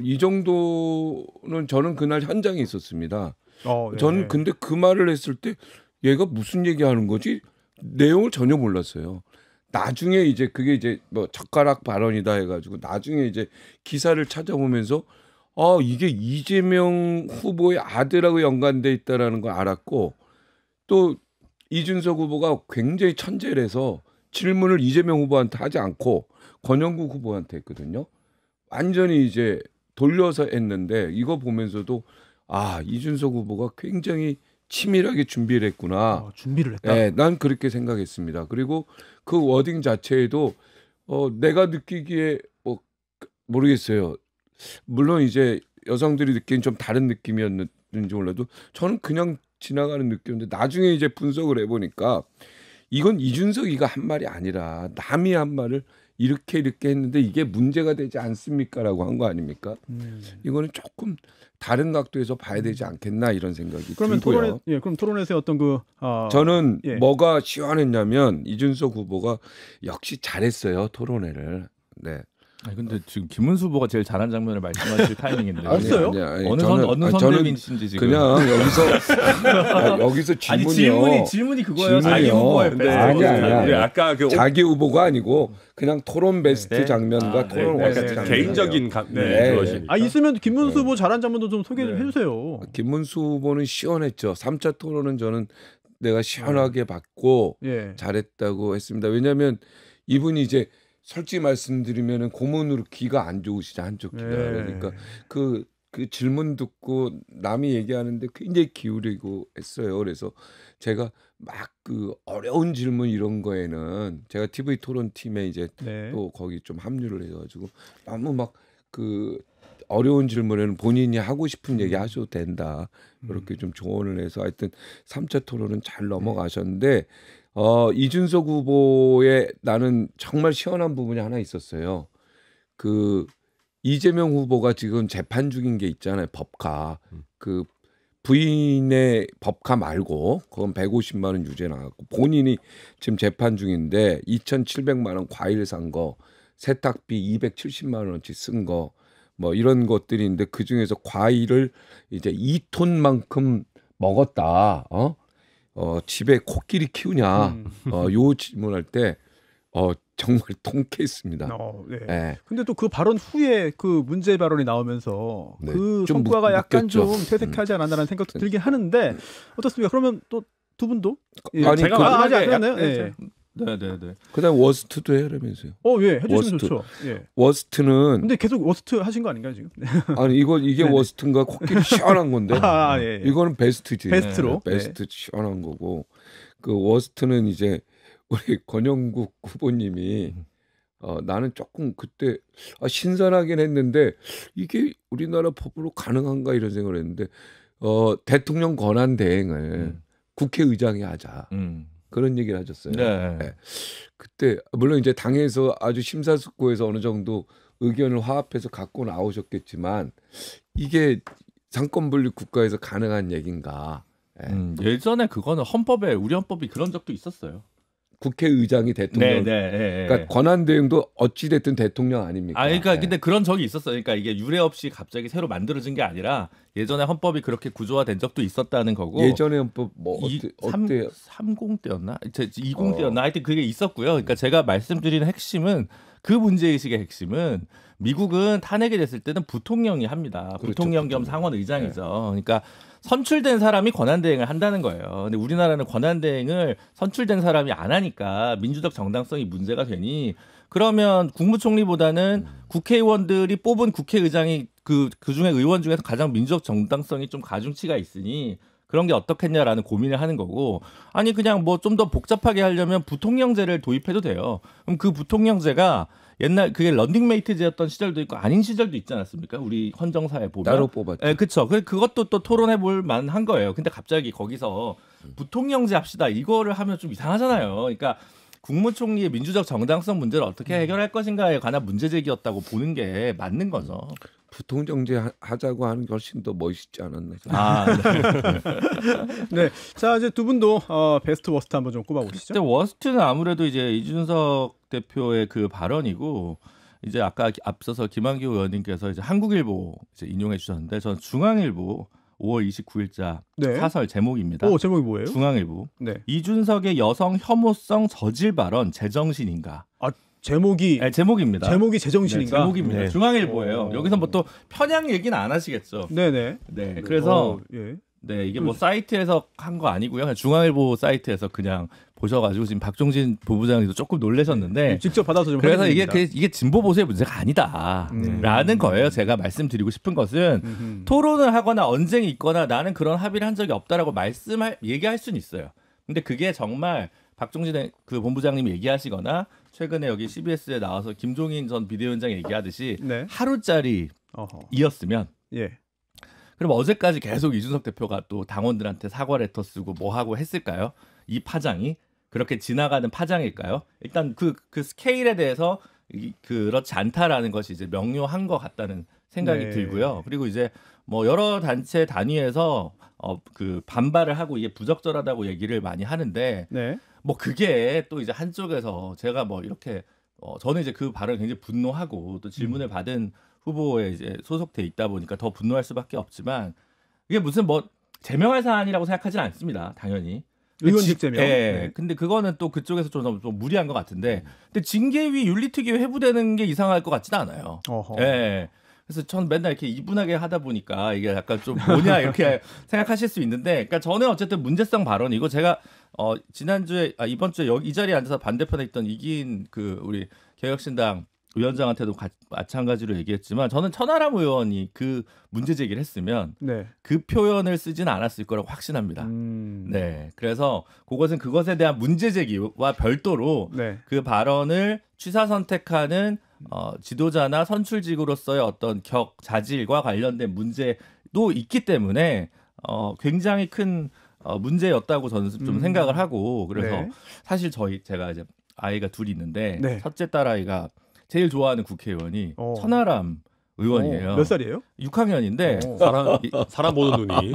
이 정도는 저는 그날 현장에 있었습니다. 네. 저는 근데 그 말을 했을 때 얘가 무슨 얘기하는 거지? 내용을 전혀 몰랐어요. 나중에 이제 그게 이제 뭐 젓가락 발언이다 해가지고 나중에 이제 기사를 찾아보면서 이게 이재명 후보의 아들하고 연관돼 있다라는 걸 알았고 또 이준석 후보가 굉장히 천재라서 질문을 이재명 후보한테 하지 않고 권영국 후보한테 했거든요. 완전히 이제 돌려서 했는데 이거 보면서도 이준석 후보가 굉장히 치밀하게 준비를 했구나. 준비를 했다. 네, 난 그렇게 생각했습니다. 그리고 그 워딩 자체에도 내가 느끼기에 모르겠어요. 물론 이제 여성들이 느끼는 좀 다른 느낌이었는지 몰라도 저는 그냥 지나가는 느낌인데 나중에 이제 분석을 해보니까 이건 이준석이가 한 말이 아니라 남이 한 말을 이렇게 했는데 이게 문제가 되지 않습니까라고 한 거 아닙니까? 이거는 조금 다른 각도에서 봐야 되지 않겠나 이런 생각이 그러면 들고요. 그럼 토론에서의 어떤 저는 뭐가 시원했냐면 이준석 후보가 역시 잘했어요 토론회를. 네. 아니 근데 지금 김문수 후보가 제일 잘한 장면을 말씀하실 타이밍인데. 알았어요? 어느 선대민이신지 지금. 그냥 여기서 질문이요. 아니 질문이 그거예요. 자기 후보의 베스트. 아니야. 아까 그 자기 후보가 아니고 그냥 토론 베스트 장면과 토론 베스트 장면. 개인적인 그것이니까. 있으면 김문수 후보 잘한 장면도 좀 소개 좀 해주세요. 김문수 후보는 시원했죠. 3차 토론은 저는 내가 시원하게 받고 잘했다고 했습니다. 왜냐하면 이분이 이제 솔직히 말씀드리면은 고문으로 귀가 안 좋으시죠, 한쪽 귀가. 그러니까 그 질문 듣고 남이 얘기하는데 굉장히 기울이고 했어요. 그래서 제가 막 그 어려운 질문 이런 거에는 제가 TV 토론 팀에 이제 또 거기 좀 합류를 해가지고 너무 막 그 어려운 질문에는 본인이 하고 싶은 얘기 하셔도 된다. 그렇게 좀 조언을 해서 하여튼 3차 토론은 잘 넘어가셨는데. 이준석 후보의 나는 정말 시원한 부분이 하나 있었어요. 그 이재명 후보가 지금 재판 중인 게 있잖아요. 법카. 그 부인의 법카 말고 그건 150만 원 유죄 나왔고 본인이 지금 재판 중인데 2,700만 원 과일 산 거, 세탁비 270만 원어치 쓴 거 뭐 이런 것들이 있는데 그중에서 과일을 이제 2톤만큼 먹었다. 집에 코끼리 키우냐? 요 질문할 때 정말 통쾌했습니다. 네. 근데 또 그 발언 후에 그 문제 발언이 나오면서 그 성과가 약간 좀 퇴색하지 않았나라는 생각도 들긴 하는데 어떻습니까? 그러면 또 두 분도 제가 아직 안 했나요? 네네네. 그다음 워스트도 해라면서요. 해주시면 좋죠. 워스트는 근데 계속 워스트 하신 거 아닌가요 지금? 아니 이게 워스트인가 코끼리 시원한 건데. 이거는 베스트지. 베스트로. 베스트 시원한 거고 그 워스트는 이제 우리 권영국 후보님이 나는 조금 그때 신선하긴 했는데 이게 우리나라 법으로 가능한가 이런 생각을 했는데 대통령 권한 대행을 국회의장이 하자. 그런 얘기를 하셨어요. 네. 그때 물론 이제 당에서 아주 심사숙고해서 어느 정도 의견을 화합해서 갖고 나오셨겠지만 이게 상권분립 국가에서 가능한 얘기인가? 예전에 그거는 헌법에 우리 헌법이 그런 적도 있었어요. 국회의장이 대통령. 그러니까 권한 대행도 어찌 됐든 대통령 아닙니까? 그러니까 근데 그런 적이 있었어요. 그러니까 이게 유례 없이 갑자기 새로 만들어진 게 아니라 예전에 헌법이 그렇게 구조화된 적도 있었다는 거고. 예전에 헌법 뭐 어때요? 30때였나? 20때였나? 하여튼 그게 있었고요. 그러니까 제가 말씀드리는 핵심은 그 문제의식의 핵심은 미국은 탄핵이 됐을 때는 부통령이 합니다. 그렇죠, 부통령 겸 상원 의장이죠. 그러니까 선출된 사람이 권한대행을 한다는 거예요. 근데 우리나라는 권한대행을 선출된 사람이 안 하니까 민주적 정당성이 문제가 되니 그러면 국무총리보다는 국회의원들이 뽑은 국회의장이 그 중에 의원 중에서 가장 민주적 정당성이 좀 가중치가 있으니 그런 게 어떻겠냐라는 고민을 하는 거고 아니 그냥 뭐 좀 더 복잡하게 하려면 부통령제를 도입해도 돼요. 그럼 그 부통령제가 옛날 그게 런닝메이트제였던 시절도 있고 아닌 시절도 있지 않았습니까? 우리 헌정사에 보면 따로 뽑았죠. 네, 그렇죠. 그것도 또 토론해 볼 만한 거예요. 근데 갑자기 거기서 부통령제 합시다 이거를 하면 좀 이상하잖아요. 그러니까 국무총리의 민주적 정당성 문제를 어떻게 해결할 것인가에 관한 문제 제기였다고 보는 게 맞는 거죠. 부통령제 하자고 하는 게 훨씬 더 멋있지 않았나? 네. 자 이제 두 분도 베스트 워스트 한번 좀 꼽아보시죠. 근데 워스트는 아무래도 이제 이준석 대표의 그 발언이고 이제 아까 앞서서 김한규 의원님께서 이제 한국일보 이제 인용해 주셨는데 저는 중앙일보 5월 29일자 사설 제목입니다. 제목이 뭐예요? 중앙일보. 이준석의 여성 혐오성 저질 발언 제정신인가? 제목이 제목입니다. 제목이 제정신인가? 제목입니다. 중앙일보예요. 여기서 뭐 또 편향 얘기는 안 하시겠죠. 네네. 네. 그래서 이게 뭐 사이트에서 한 거 아니고요. 그냥 중앙일보 사이트에서 그냥 보셔가지고 지금 박종진 본부장님도 조금 놀라셨는데 직접 받아서 좀 그래서 이게 진보 보수의 문제가 아니다라는 거예요. 제가 말씀드리고 싶은 것은 토론을 하거나 언쟁이 있거나 나는 그런 합의를 한 적이 없다라고 얘기할 수는 있어요. 근데 그게 정말 박종진 그 본부장님이 얘기하시거나 최근에 여기 CBS에 나와서 김종인 전 비대위원장이 얘기하듯이 하루짜리였으면 그럼 어제까지 계속 이준석 대표가 또 당원들한테 사과 레터 쓰고 뭐 하고 했을까요? 이 파장이 그렇게 지나가는 파장일까요? 일단 그 스케일에 대해서 그렇지 않다라는 것이 이제 명료한 것 같다는 생각이 들고요. 그리고 이제 뭐 여러 단체 단위에서 그 반발을 하고 이게 부적절하다고 얘기를 많이 하는데 뭐 그게 또 이제 한쪽에서 제가 뭐 이렇게 저는 이제 그 발언을 굉장히 분노하고 또 질문을 받은 후보에 이제 소속돼 있다 보니까 더 분노할 수밖에 없지만 이게 무슨 뭐 제명할 사안이라고 생각하지는 않습니다. 당연히. 의원직 제명. 네. 근데 그거는 또 그쪽에서 좀 무리한 것 같은데. 근데 징계위 윤리특위 회부되는 게 이상할 것 같지는 않아요. 네. 그래서 전 맨날 이렇게 이분하게 하다 보니까 이게 약간 좀 뭐냐 이렇게 생각하실 수 있는데, 그러니까 저는 어쨌든 문제성 발언이고 제가 지난주에 이번 주에 이 자리에 앉아서 반대편에 있던 이긴 그 우리 개혁신당 위원장한테도 마찬가지로 얘기했지만 저는 천하람 의원이 그 문제 제기를 했으면 그 표현을 쓰지는 않았을 거라고 확신합니다. 네, 그래서 그것에 대한 문제 제기와 별도로 그 발언을 취사 선택하는 지도자나 선출직으로서의 어떤 자질과 관련된 문제도 있기 때문에 굉장히 큰 문제였다고 저는 좀 생각을 하고, 그래서 사실 제가 이제 아이가 둘이 있는데 첫째 딸아이가 제일 좋아하는 국회의원이 천하람 의원이에요. 몇 살이에요? 6학년인데 사람 보는 눈이.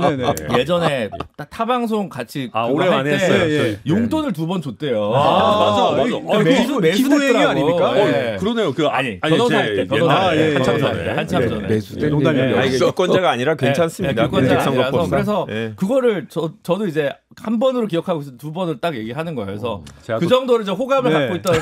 예전에 타방송 같이 오래 안 했어요. 용돈을 2번 줬대요. 맞아. 기부 얘기 아닙니까? 그러네요. 변호사 할 때, 한참 전에. 매수된 농담이에요. 이게 유권자가 아니라 괜찮습니다. 공직선거법. 그래서 그거를 저도 이제 한 번으로 기억하고 있어서 2번을 딱 얘기하는 거예요. 그래서 그 정도로 저 호감을 갖고 있던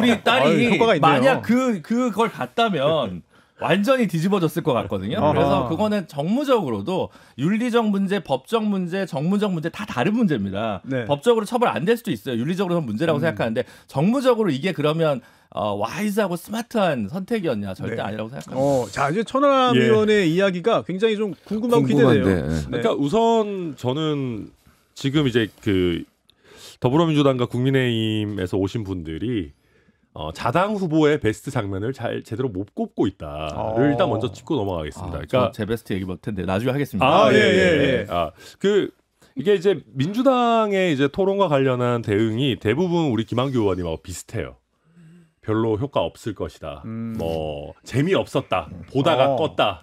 우리 딸이 만약 그걸 봤다면 완전히 뒤집어졌을 것 같거든요. 그래서 그거는 정무적으로도 윤리적 문제, 법적 문제, 정무적 문제 다 다른 문제입니다. 법적으로 처벌 안 될 수도 있어요. 윤리적으로는 문제라고 생각하는데 정무적으로 이게 그러면 와이즈하고 스마트한 선택이었냐? 절대 아니라고 생각합니다. 자, 이제 천하람 의원의 이야기가 굉장히 좀 궁금하고 기대돼요. 그러니까 우선 저는 지금 이제 그 더불어민주당과 국민의힘에서 오신 분들이 자당 후보의 베스트 장면을 제대로 못 꼽고 있다를 일단 먼저 짚고 넘어가겠습니다. 그러니까 제 베스트 얘기 못 텐데 나중에 하겠습니다. 이게 이제 민주당의 이제 토론과 관련한 대응이 대부분 우리 김한규 의원님하고 비슷해요. 별로 효과 없을 것이다. 뭐 재미없었다. 보다가 껐다.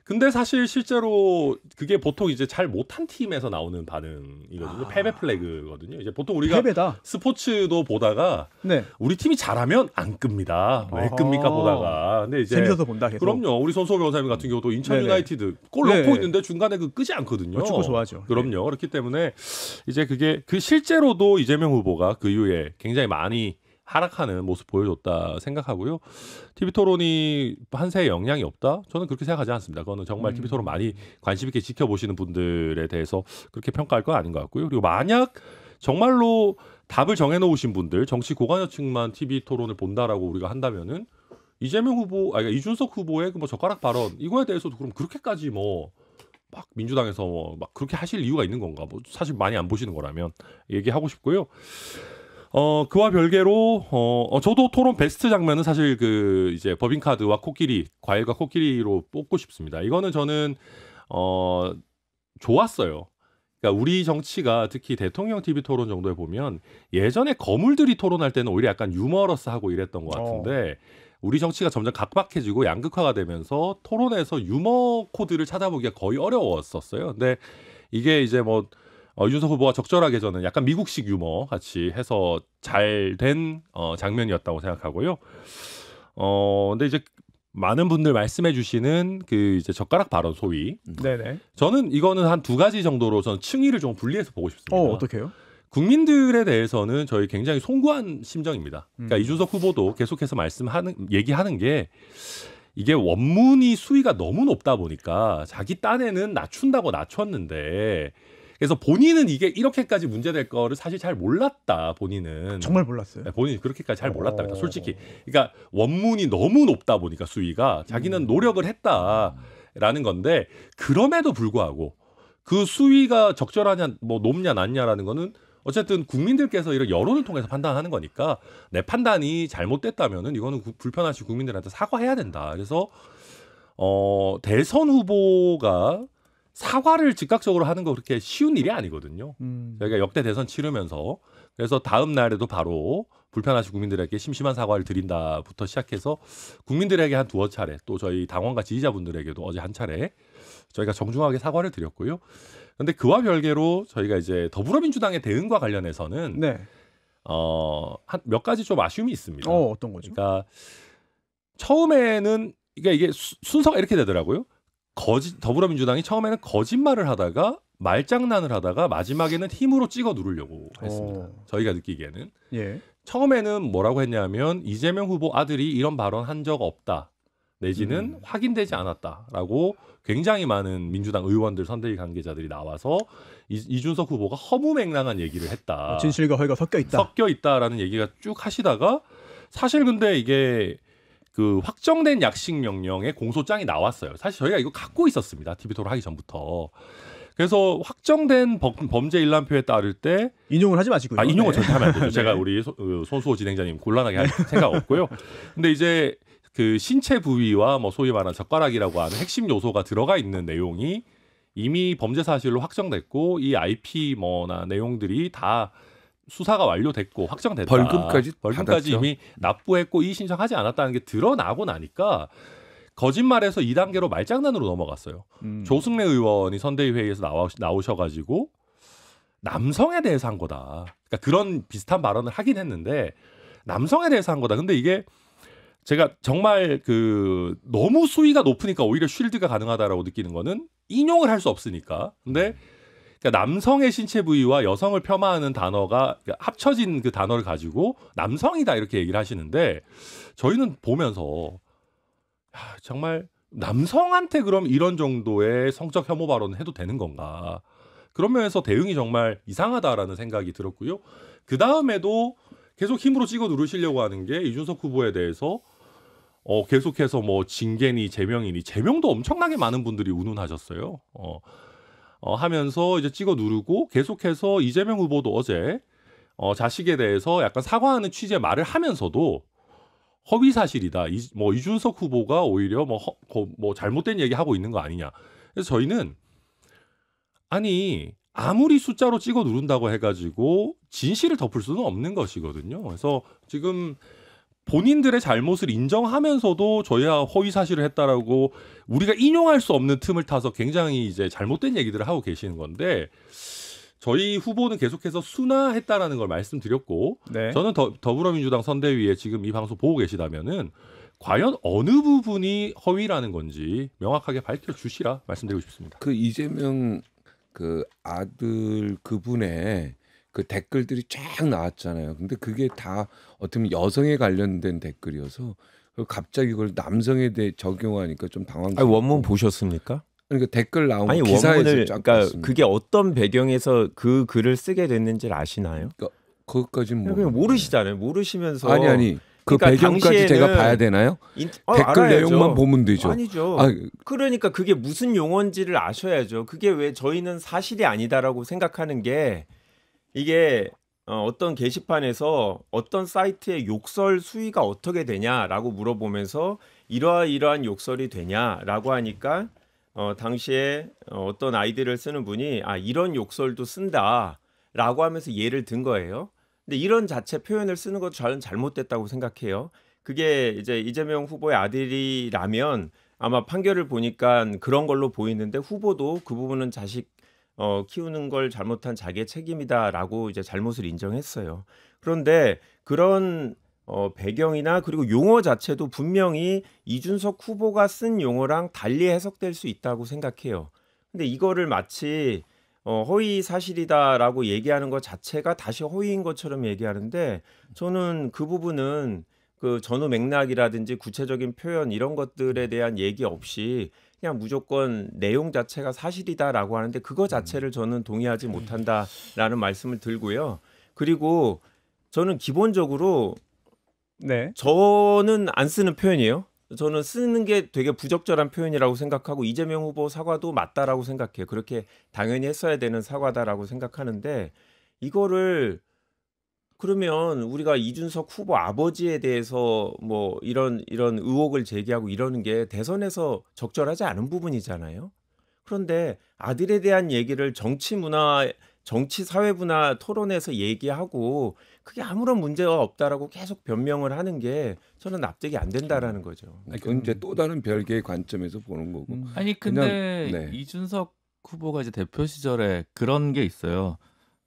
근데 사실 실제로 그게 보통 이제 잘 못한 팀에서 나오는 반응이거든요. 패배 플래그거든요. 이제 보통 우리가 패배다. 스포츠도 보다가 우리 팀이 잘하면 안 끕니다. 왜 끕니까 보다가. 근데 이제 재밌어서 본다 계속. 그럼요. 우리 손수호 변호사님 같은 경우도 인천 유나이티드 골 넣고 있는데 중간에 끄지 않거든요. 축구 좋아하죠. 그럼요. 그렇기 때문에 이제 그게 실제로도 이재명 후보가 그 이후에 굉장히 많이 하락하는 모습 보여줬다 생각하고요. TV토론이 한세에 영향이 없다? 저는 그렇게 생각하지 않습니다. 그거는 정말 TV토론 많이 관심 있게 지켜보시는 분들에 대해서 그렇게 평가할 건 아닌 것 같고요. 그리고 만약 정말로 답을 정해놓으신 분들, 정치 고관여층만 TV토론을 본다라고 우리가 한다면은 이재명 후보, 그러니까 이준석 후보의 뭐 젓가락 발언 이거에 대해서도 그럼 그렇게까지 막 민주당에서 막 그렇게 하실 이유가 있는 건가? 뭐 사실 많이 안 보시는 거라면 얘기하고 싶고요. 그와 별개로 저도 토론 베스트 장면은 사실 그 이제 법인카드와 코끼리, 과일과 코끼리로 뽑고 싶습니다. 이거는 저는 좋았어요. 그러니까 우리 정치가 특히 대통령 TV 토론 정도에 보면 예전에 거물들이 토론할 때는 오히려 약간 유머러스하고 이랬던 것 같은데 우리 정치가 점점 각박해지고 양극화가 되면서 토론에서 유머 코드를 찾아보기가 거의 어려웠었어요. 근데 이게 이제 이준석 후보가 적절하게 저는 약간 미국식 유머 같이 해서 잘 된 장면이었다고 생각하고요. 근데 이제 많은 분들 말씀해 주시는 그 이제 젓가락 발언 소위. 저는 이거는 한 2가지 정도로 저는 층위를 좀 분리해서 보고 싶습니다. 어떻게요? 국민들에 대해서는 저희 굉장히 송구한 심정입니다. 그러니까 이준석 후보도 계속해서 얘기하는 게 이게 원문이 수위가 너무 높다 보니까 자기 딴에는 낮췄는데 그래서 본인은 이게 이렇게까지 문제될 거를 사실 잘 몰랐다. 본인은 정말 몰랐어요. 본인이 그렇게까지 잘 몰랐답니다. 솔직히. 그러니까 원문이 너무 높다 보니까 수위가 자기는 노력을 했다라는 건데 그럼에도 불구하고 그 수위가 적절하냐 높냐 낮냐라는 거는 어쨌든 국민들께서 이런 여론을 통해서 판단하는 거니까 내 판단이 잘못됐다면은 이거는 불편하신 국민들한테 사과해야 된다. 그래서 대선 후보가 사과를 즉각적으로 하는 거 그렇게 쉬운 일이 아니거든요. 저희가 역대 대선 치르면서 그래서 다음 날에도 바로 불편하신 국민들에게 심심한 사과를 드린다부터 시작해서 국민들에게 한 두어 차례 또 저희 당원과 지지자분들에게도 어제 한 차례 저희가 정중하게 사과를 드렸고요. 그런데 그와 별개로 저희가 이제 더불어민주당의 대응과 관련해서는 네. 한 몇 가지 좀 아쉬움이 있습니다. 어떤 거죠? 그러니까 처음에는 이게 순서가 이렇게 되더라고요. 더불어민주당이 처음에는 거짓말을 하다가 말장난을 하다가 마지막에는 힘으로 찍어 누르려고 했습니다. 저희가 느끼기에는. 예. 처음에는 뭐라고 했냐면 이재명 후보 아들이 이런 발언 한 적 없다. 내지는 확인되지 않았다라고 굉장히 많은 민주당 의원들 선대위 관계자들이 나와서 이준석 후보가 허무맹랑한 얘기를 했다. 진실과 허위가 섞여 있다라는 얘기가 쭉 하시다가 사실 근데 이게 그 확정된 약식 명령에 공소장이 나왔어요. 사실 저희가 이거 갖고 있었습니다. TV토론 하기 전부터. 그래서 확정된 범죄 일람표에 따를 때 인용을 하지 마시고요. 인용을 네. 절대 하면 안 되죠. 네. 제가 우리 손수호 진행자님 곤란하게 할 생각 없고요. 근데 이제 그 신체 부위와 뭐 소위 말하는 젓가락이라고 하는 핵심 요소가 들어가 있는 내용이 이미 범죄 사실로 확정됐고 이 IP 뭐나 내용들이 다 수사가 완료됐고 확정됐다. 벌금까지 이미 납부했고 이의 신청하지 않았다는 게 드러나고 나니까 거짓말에서 2단계로 말장난으로 넘어갔어요. 조승래 의원이 선대위 회의에서 나오셔가지고 남성에 대해서 한 거다. 그러니까 그런 비슷한 발언을 하긴 했는데 남성에 대해서 한 거다. 근데 이게 제가 정말 그 너무 수위가 높으니까 오히려 쉴드가 가능하다라고 느끼는 거는 인용을 할 수 없으니까. 근데 그러니까 남성의 신체 부위와 여성을 폄하하는 단어가 합쳐진 그 단어를 가지고 남성이다 이렇게 얘기를 하시는데 저희는 보면서 정말 남성한테 그럼 이런 정도의 성적 혐오 발언을 해도 되는 건가? 그런 면에서 대응이 정말 이상하다라는 생각이 들었고요. 그 다음에도 계속 힘으로 찍어 누르시려고 하는 게 이준석 후보에 대해서 계속해서 뭐 징계니 제명이니 제명도 엄청나게 많은 분들이 운운하셨어요. 하면서 이제 찍어 누르고 계속해서 이재명 후보도 어제 자식에 대해서 약간 사과하는 취지의 말을 하면서도 허위 사실이다. 이준석 후보가 오히려 뭐 잘못된 얘기 하고 있는 거 아니냐. 그래서 저희는 아무리 숫자로 찍어 누른다고 해가지고 진실을 덮을 수는 없는 것이거든요. 그래서 지금 본인들의 잘못을 인정하면서도 저희가 허위 사실을 했다라고 우리가 인용할 수 없는 틈을 타서 굉장히 이제 잘못된 얘기들을 하고 계시는 건데 저희 후보는 계속해서 순화했다라는 걸 말씀드렸고 네. 저는 더불어민주당 선대위에 지금 이 방송 보고 계시다면은 과연 어느 부분이 허위라는 건지 명확하게 밝혀주시라 말씀드리고 싶습니다. 그 이재명 그 아들 그분의 그 댓글들이 쫙 나왔잖아요. 근데 그게 다 어떻게 보면 여성에 관련된 댓글이어서 갑자기 그걸 남성에 대해 적용하니까 좀 당황스럽고. 원문 보셨습니까? 그러니까 댓글 나온 기사에서 원문을 쫙 그러니까 봤습니다. 그게 어떤 배경에서 그 글을 쓰게 됐는지를 아시나요? 그러니까 그것까지는 그냥 모르시잖아요. 모르시면서 아니 그 그러니까 배경까지 제가 봐야 되나요? 댓글 알아야죠. 내용만 보면 되죠. 아니죠. 그러니까 그게 무슨 용어인지를 아셔야죠. 그게 왜 저희는 사실이 아니다라고 생각하는 게 이게 어떤 게시판에서 어떤 사이트의 욕설 수위가 어떻게 되냐라고 물어보면서 이러한 욕설이 되냐라고 하니까 당시에 어떤 아이디를 쓰는 분이 이런 욕설도 쓴다라고 하면서 예를 든 거예요. 근데 이런 자체 표현을 쓰는 것도 저는 잘못됐다고 생각해요. 그게 이제 이재명 후보의 아들이라면 아마 판결을 보니까 그런 걸로 보이는데 후보도 그 부분은 자식 키우는 걸 잘못한 자기의 책임이다라고 이제 잘못을 인정했어요. 그런데 그런 배경이나 그리고 용어 자체도 분명히 이준석 후보가 쓴 용어랑 달리 해석될 수 있다고 생각해요. 근데 이거를 마치 허위 사실이다라고 얘기하는 것 자체가 다시 허위인 것처럼 얘기하는데 저는 그 부분은 그 전후 맥락이라든지 구체적인 표현 이런 것들에 대한 얘기 없이 그냥 무조건 내용 자체가 사실이다라고 하는데 그거 자체를 저는 동의하지 못한다라는 말씀을 드리고요. 그리고 저는 기본적으로 저는 안 쓰는 표현이에요. 저는 쓰는 게 되게 부적절한 표현이라고 생각하고 이재명 후보 사과도 맞다라고 생각해요. 그렇게 당연히 했어야 되는 사과다라고 생각하는데 이거를 그러면 우리가 이준석 후보 아버지에 대해서 뭐 이런 의혹을 제기하고 이러는 게 대선에서 적절하지 않은 부분이잖아요. 그런데 아들에 대한 얘기를 정치 문화에 정치 사회부나 토론에서 얘기하고 그게 아무런 문제가 없다라고 계속 변명을 하는 게 저는 납득이 안 된다라는 거죠. 그건 이제 또 다른 별개의 관점에서 보는 거고. 아니 근데 이준석 후보가 이제 대표 시절에 그런 게 있어요.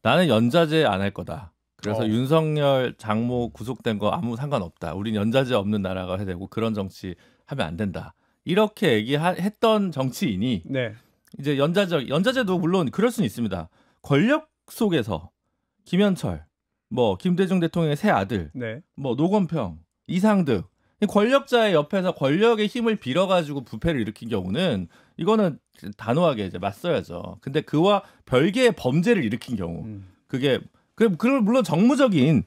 나는 연좌제 안 할 거다. 그래서 윤석열 장모 구속된 거 아무 상관없다. 우린 연좌제 없는 나라가 해야 되고 그런 정치 하면 안 된다. 이렇게 얘기했던 정치인이 이제 연좌제도 물론 그럴 수는 있습니다. 권력 속에서 김현철, 뭐 김대중 대통령의 새 아들, 뭐 노건평, 이상득 권력자의 옆에서 권력의 힘을 빌어가지고 부패를 일으킨 경우는 이거는 단호하게 이제 맞서야죠. 근데 그와 별개의 범죄를 일으킨 경우 그게 물론 정무적인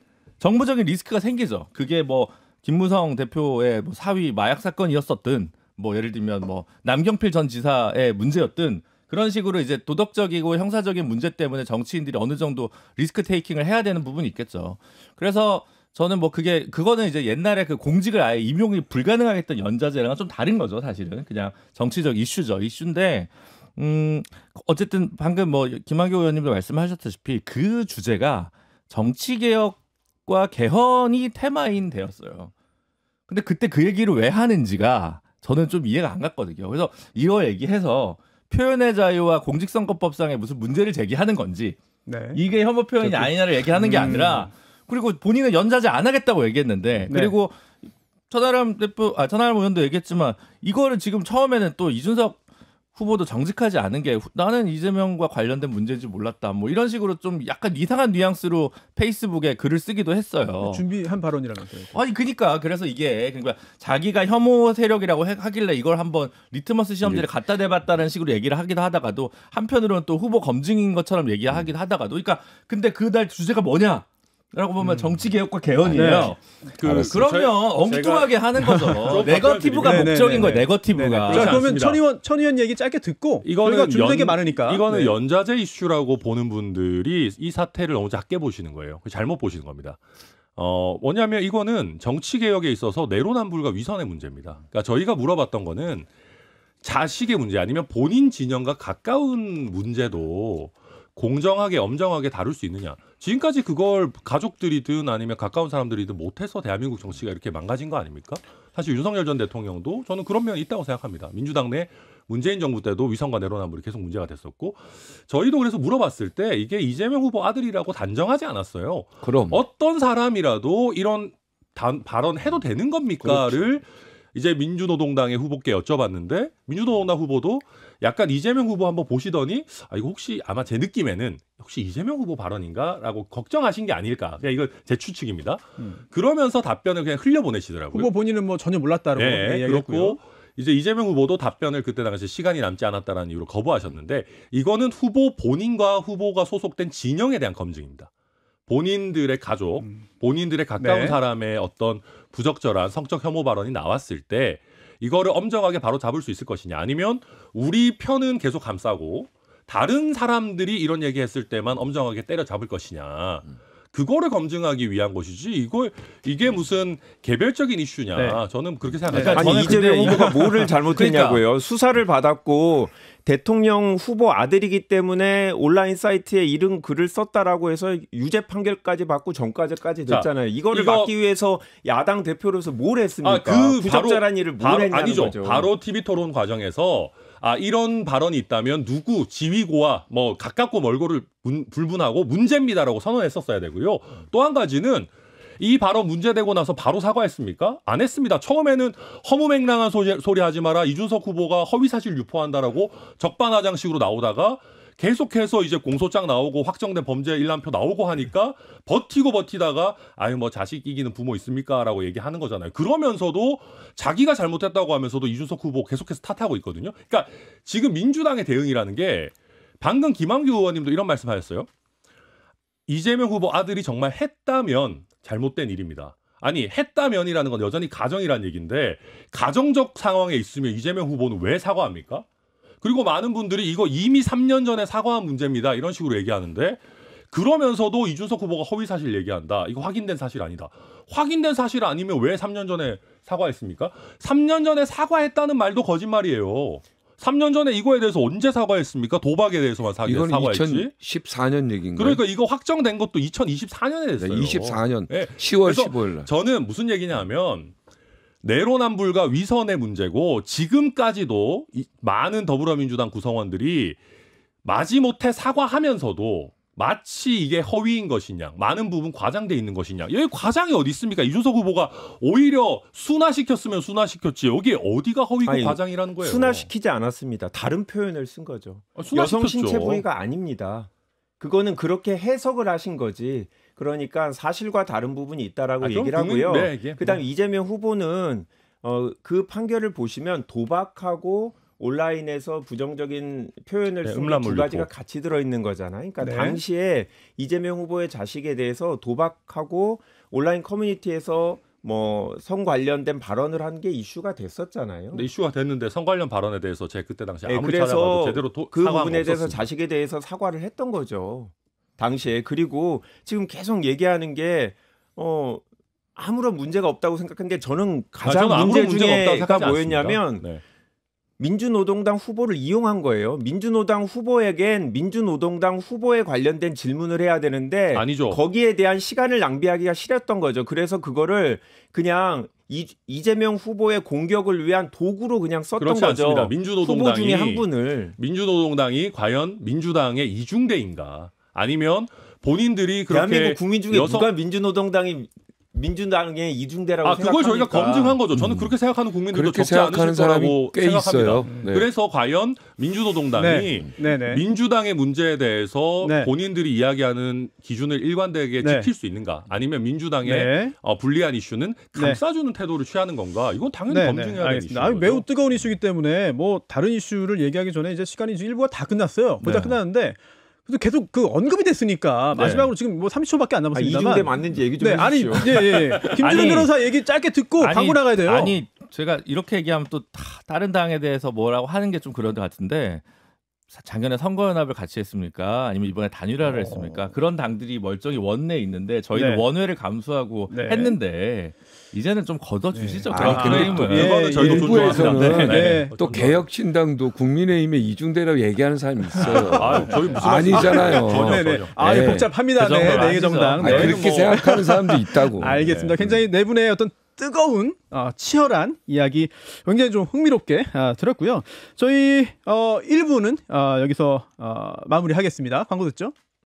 리스크가 생기죠. 그게 뭐 김무성 대표의 뭐 사위 마약 사건이었었든 뭐 예를 들면 뭐 남경필 전 지사의 문제였든 그런 식으로 이제 도덕적이고 형사적인 문제 때문에 정치인들이 어느 정도 리스크 테이킹을 해야 되는 부분이 있겠죠. 그래서 저는 뭐 그거는 이제 옛날에 그 공직을 아예 임용이 불가능하게 했던 연좌제랑은 좀 다른 거죠, 사실은. 그냥 정치적 이슈인데 어쨌든 방금 뭐 김한교 의원님도 말씀하셨다시피 그 주제가 정치개혁과 개헌이 테마인 데였어요. 근데 그때 그 얘기를 왜 하는지가 저는 좀 이해가 안 갔거든요. 그래서 이거 얘기해서 표현의 자유와 공직선거법상에 무슨 문제를 제기하는 건지 이게 혐오 표현이 아니냐를 얘기하는 게 아니라 그리고 본인은 연좌제 안 하겠다고 얘기했는데 그리고 천하람 의원도 얘기했지만 이거를 지금 처음에는 또 이준석 후보도 정직하지 않은 게 나는 이재명과 관련된 문제인지 몰랐다. 뭐 이런 식으로 좀 약간 이상한 뉘앙스로 페이스북에 글을 쓰기도 했어요. 준비한 발언이라면서요. 아니 그러니까 자기가 혐오 세력이라고 하길래 이걸 한번 리트머스 시험지를 갖다 대봤다는 식으로 얘기를 하기도 하다가도 한편으로는 또 후보 검증인 것처럼 얘기하기도 하다가도 그러니까 근데 그날 주제가 뭐냐? 라고 보면 정치 개혁과 개헌이에요. 그러면 엉뚱하게 하는 거죠. 네거티브가 목적인 거예요. 네거티브가. 자, 그러면 천 의원 얘기 짧게 듣고 저희가 준비된 게 많으니까. 이거는 연좌제 이슈라고 보는 분들이 이 사태를 너무 작게 보시는 거예요. 잘못 보시는 겁니다. 뭐냐면 이거는 정치 개혁에 있어서 내로남불과 위선의 문제입니다. 그러니까 저희가 물어봤던 거는 자식의 문제 아니면 본인 진영과 가까운 문제도 공정하게 엄정하게 다룰 수 있느냐. 지금까지 그걸 가족들이든 아니면 가까운 사람들이든 못해서 대한민국 정치가 이렇게 망가진 거 아닙니까? 사실 윤석열 전 대통령도 저는 그런 면이 있다고 생각합니다. 민주당 내 문재인 정부 때도 위선과 내로남불이 계속 문제가 됐었고 저희도 그래서 물어봤을 때 이게 이재명 후보 아들이라고 단정하지 않았어요. 그럼 어떤 사람이라도 이런 발언 해도 되는 겁니까를 이제 민주노동당의 후보께 여쭤봤는데 민주노동당 후보도 약간 이재명 후보 한번 보시더니 이거 혹시 아마 제 느낌에는 혹시 이재명 후보 발언인가라고 걱정하신 게 아닐까. 그냥 이거 제 추측입니다. 그러면서 답변을 그냥 흘려보내시더라고요. 후보 본인은 뭐 전혀 몰랐다라고 얘기했고요. 그렇고 이제 이재명 후보도 답변을 그때 당시 시간이 남지 않았다라는 이유로 거부하셨는데 이거는 후보 본인과 후보가 소속된 진영에 대한 검증입니다. 본인들의 가족, 본인들의 가까운 사람의 어떤 부적절한 성적 혐오 발언이 나왔을 때 이거를 엄정하게 바로 잡을 수 있을 것이냐 아니면 우리 편은 계속 감싸고 다른 사람들이 이런 얘기했을 때만 엄정하게 때려잡을 것이냐 그거를 검증하기 위한 것이지 이게 무슨 개별적인 이슈냐 저는 그렇게 생각합니다. 아니 이재명 후보가 뭐를 잘못했냐고요. 그러니까. 수사를 받았고 대통령 후보 아들이기 때문에 온라인 사이트에 이런 글을 썼다라고 해서 유죄 판결까지 받고 전과자까지 됐잖아요. 이거를 막기 위해서 야당 대표로서 뭘 했습니까? 부적절한 일을 뭘 했냐는 아니죠. 거죠. 바로 TV 토론 과정에서 이런 발언이 있다면 누구 지휘고와 뭐 가깝고 멀고를 불분하고 문제입니다라고 선언했었어야 되고요. 또 한 가지는 이 발언 문제되고 나서 바로 사과했습니까? 안 했습니다. 처음에는 허무맹랑한 소리 하지 마라. 이준석 후보가 허위사실 유포한다라고 적반하장식으로 나오다가 계속해서 이제 공소장 나오고 확정된 범죄 일람표 나오고 하니까 버티다가 뭐 자식 이기는 부모 있습니까? 라고 얘기하는 거잖아요. 그러면서도 자기가 잘못했다고 하면서도 이준석 후보 계속해서 탓하고 있거든요. 그러니까 지금 민주당의 대응이라는 게 방금 김한규 의원님도 이런 말씀하셨어요. 이재명 후보 아들이 정말 했다면 잘못된 일입니다. 아니 했다면이라는 건 여전히 가정이라는 얘기인데 가정적 상황에 있으면 이재명 후보는 왜 사과합니까? 그리고 많은 분들이 이거 이미 3년 전에 사과한 문제입니다. 이런 식으로 얘기하는데 그러면서도 이준석 후보가 허위사실 얘기한다. 이거 확인된 사실 아니다. 확인된 사실 아니면 왜 3년 전에 사과했습니까? 3년 전에 사과했다는 말도 거짓말이에요. 3년 전에 이거에 대해서 언제 사과했습니까? 도박에 대해서만 이건 사과했지. 2014년 얘기인가요? 그러니까 이거 확정된 것도 2024년에 됐어요. 네, 24년 네. 10월 15일 날. 저는 무슨 얘기냐면 내로남불과 위선의 문제고 지금까지도 많은 더불어민주당 구성원들이 마지못해 사과하면서도 마치 이게 허위인 것이냐, 많은 부분 과장돼 있는 것이냐. 여기 과장이 어디 있습니까? 이준석 후보가 오히려 순화시켰으면 순화시켰지. 여기 어디가 허위고 과장이라는 거예요? 순화시키지 않았습니다. 다른 표현을 쓴 거죠. 여성 신체 부위가 아닙니다. 그거는 그렇게 해석을 하신 거지. 그러니까 사실과 다른 부분이 있다라고 얘기를 하고요. 네, 그다음에 이재명 후보는 그 판결을 보시면 도박하고 온라인에서 부정적인 표현을 쓴 두 가지가 같이 들어있는 거잖아요. 그러니까 당시에 이재명 후보의 자식에 대해서 도박하고 온라인 커뮤니티에서 뭐 성 관련된 발언을 한 게 이슈가 됐었잖아요. 근데 이슈가 됐는데 성 관련 발언에 대해서 제가 그때 당시에 아무리 찾아봐도 제대로 그 부분에 대해서 자식에 대해서 사과를 했던 거죠. 당시에. 그리고 지금 계속 얘기하는 게 아무런 문제가 없다고 생각했는데 저는 가장 문제 중에가 뭐였냐면 민주노동당 후보를 이용한 거예요. 민주노당 후보에겐 민주노동당 후보에 관련된 질문을 해야 되는데 아니죠. 거기에 대한 시간을 낭비하기가 싫었던 거죠. 그래서 그거를 그냥 이재명 후보의 공격을 위한 도구로 그냥 썼던 그렇지 거죠. 않습니다. 민주노동당이, 후보 중에 한 분을. 민주노동당이 과연 민주당의 이중대인가? 아니면 본인들이 그렇게 대한민국 국민 중에 누가 민주당의 이중대라고 생각합니까? 그걸 저희가 검증한 거죠. 저는 그렇게 생각하는 국민들도 적지 않으실 거라고 꽤 생각합니다. 있어요. 네. 그래서 과연 민주노동당이 민주당의 문제에 대해서 본인들이 이야기하는 기준을 일관되게 지킬 수 있는가? 아니면 민주당의 불리한 이슈는 감싸주는 태도를 취하는 건가? 이건 당연히 검증해야 되는 이슈죠. 매우 뜨거운 이슈이기 때문에 뭐 다른 이슈를 얘기하기 전에 이제 시간이 일부가 다 끝났어요. 거의 다 끝났는데 그래서 계속 그 언급이 됐으니까 마지막으로 지금 뭐 30초밖에 안 남았습니다만 이중대 맞는지 얘기 좀 해주시죠. 김준현 변호사 얘기 짧게 듣고 광고 나가야 돼요. 아니 제가 이렇게 얘기하면 또 다른 당에 대해서 뭐라고 하는 게 좀 그런 것 같은데 작년에 선거연합을 같이 했습니까? 아니면 이번에 단일화를 했습니까? 그런 당들이 멀쩡히 원내에 있는데 저희는 원외를 감수하고 했는데 이제는 좀 걷어주시죠. 그거는 저희도 존중합니다. 또 개혁신당도 국민의힘의 이중대라고 얘기하는 사람이 있어요. 저희 무슨 아니잖아요. 전혀. 복잡합니다. 네 정당. 그렇게 생각하는 사람도 있다고. 알겠습니다. 굉장히 네 분의 어떤 뜨거운 치열한 이야기 굉장히 좀 흥미롭게 들었고요. 저희 1부는 여기서 마무리하겠습니다. 광고 듣죠?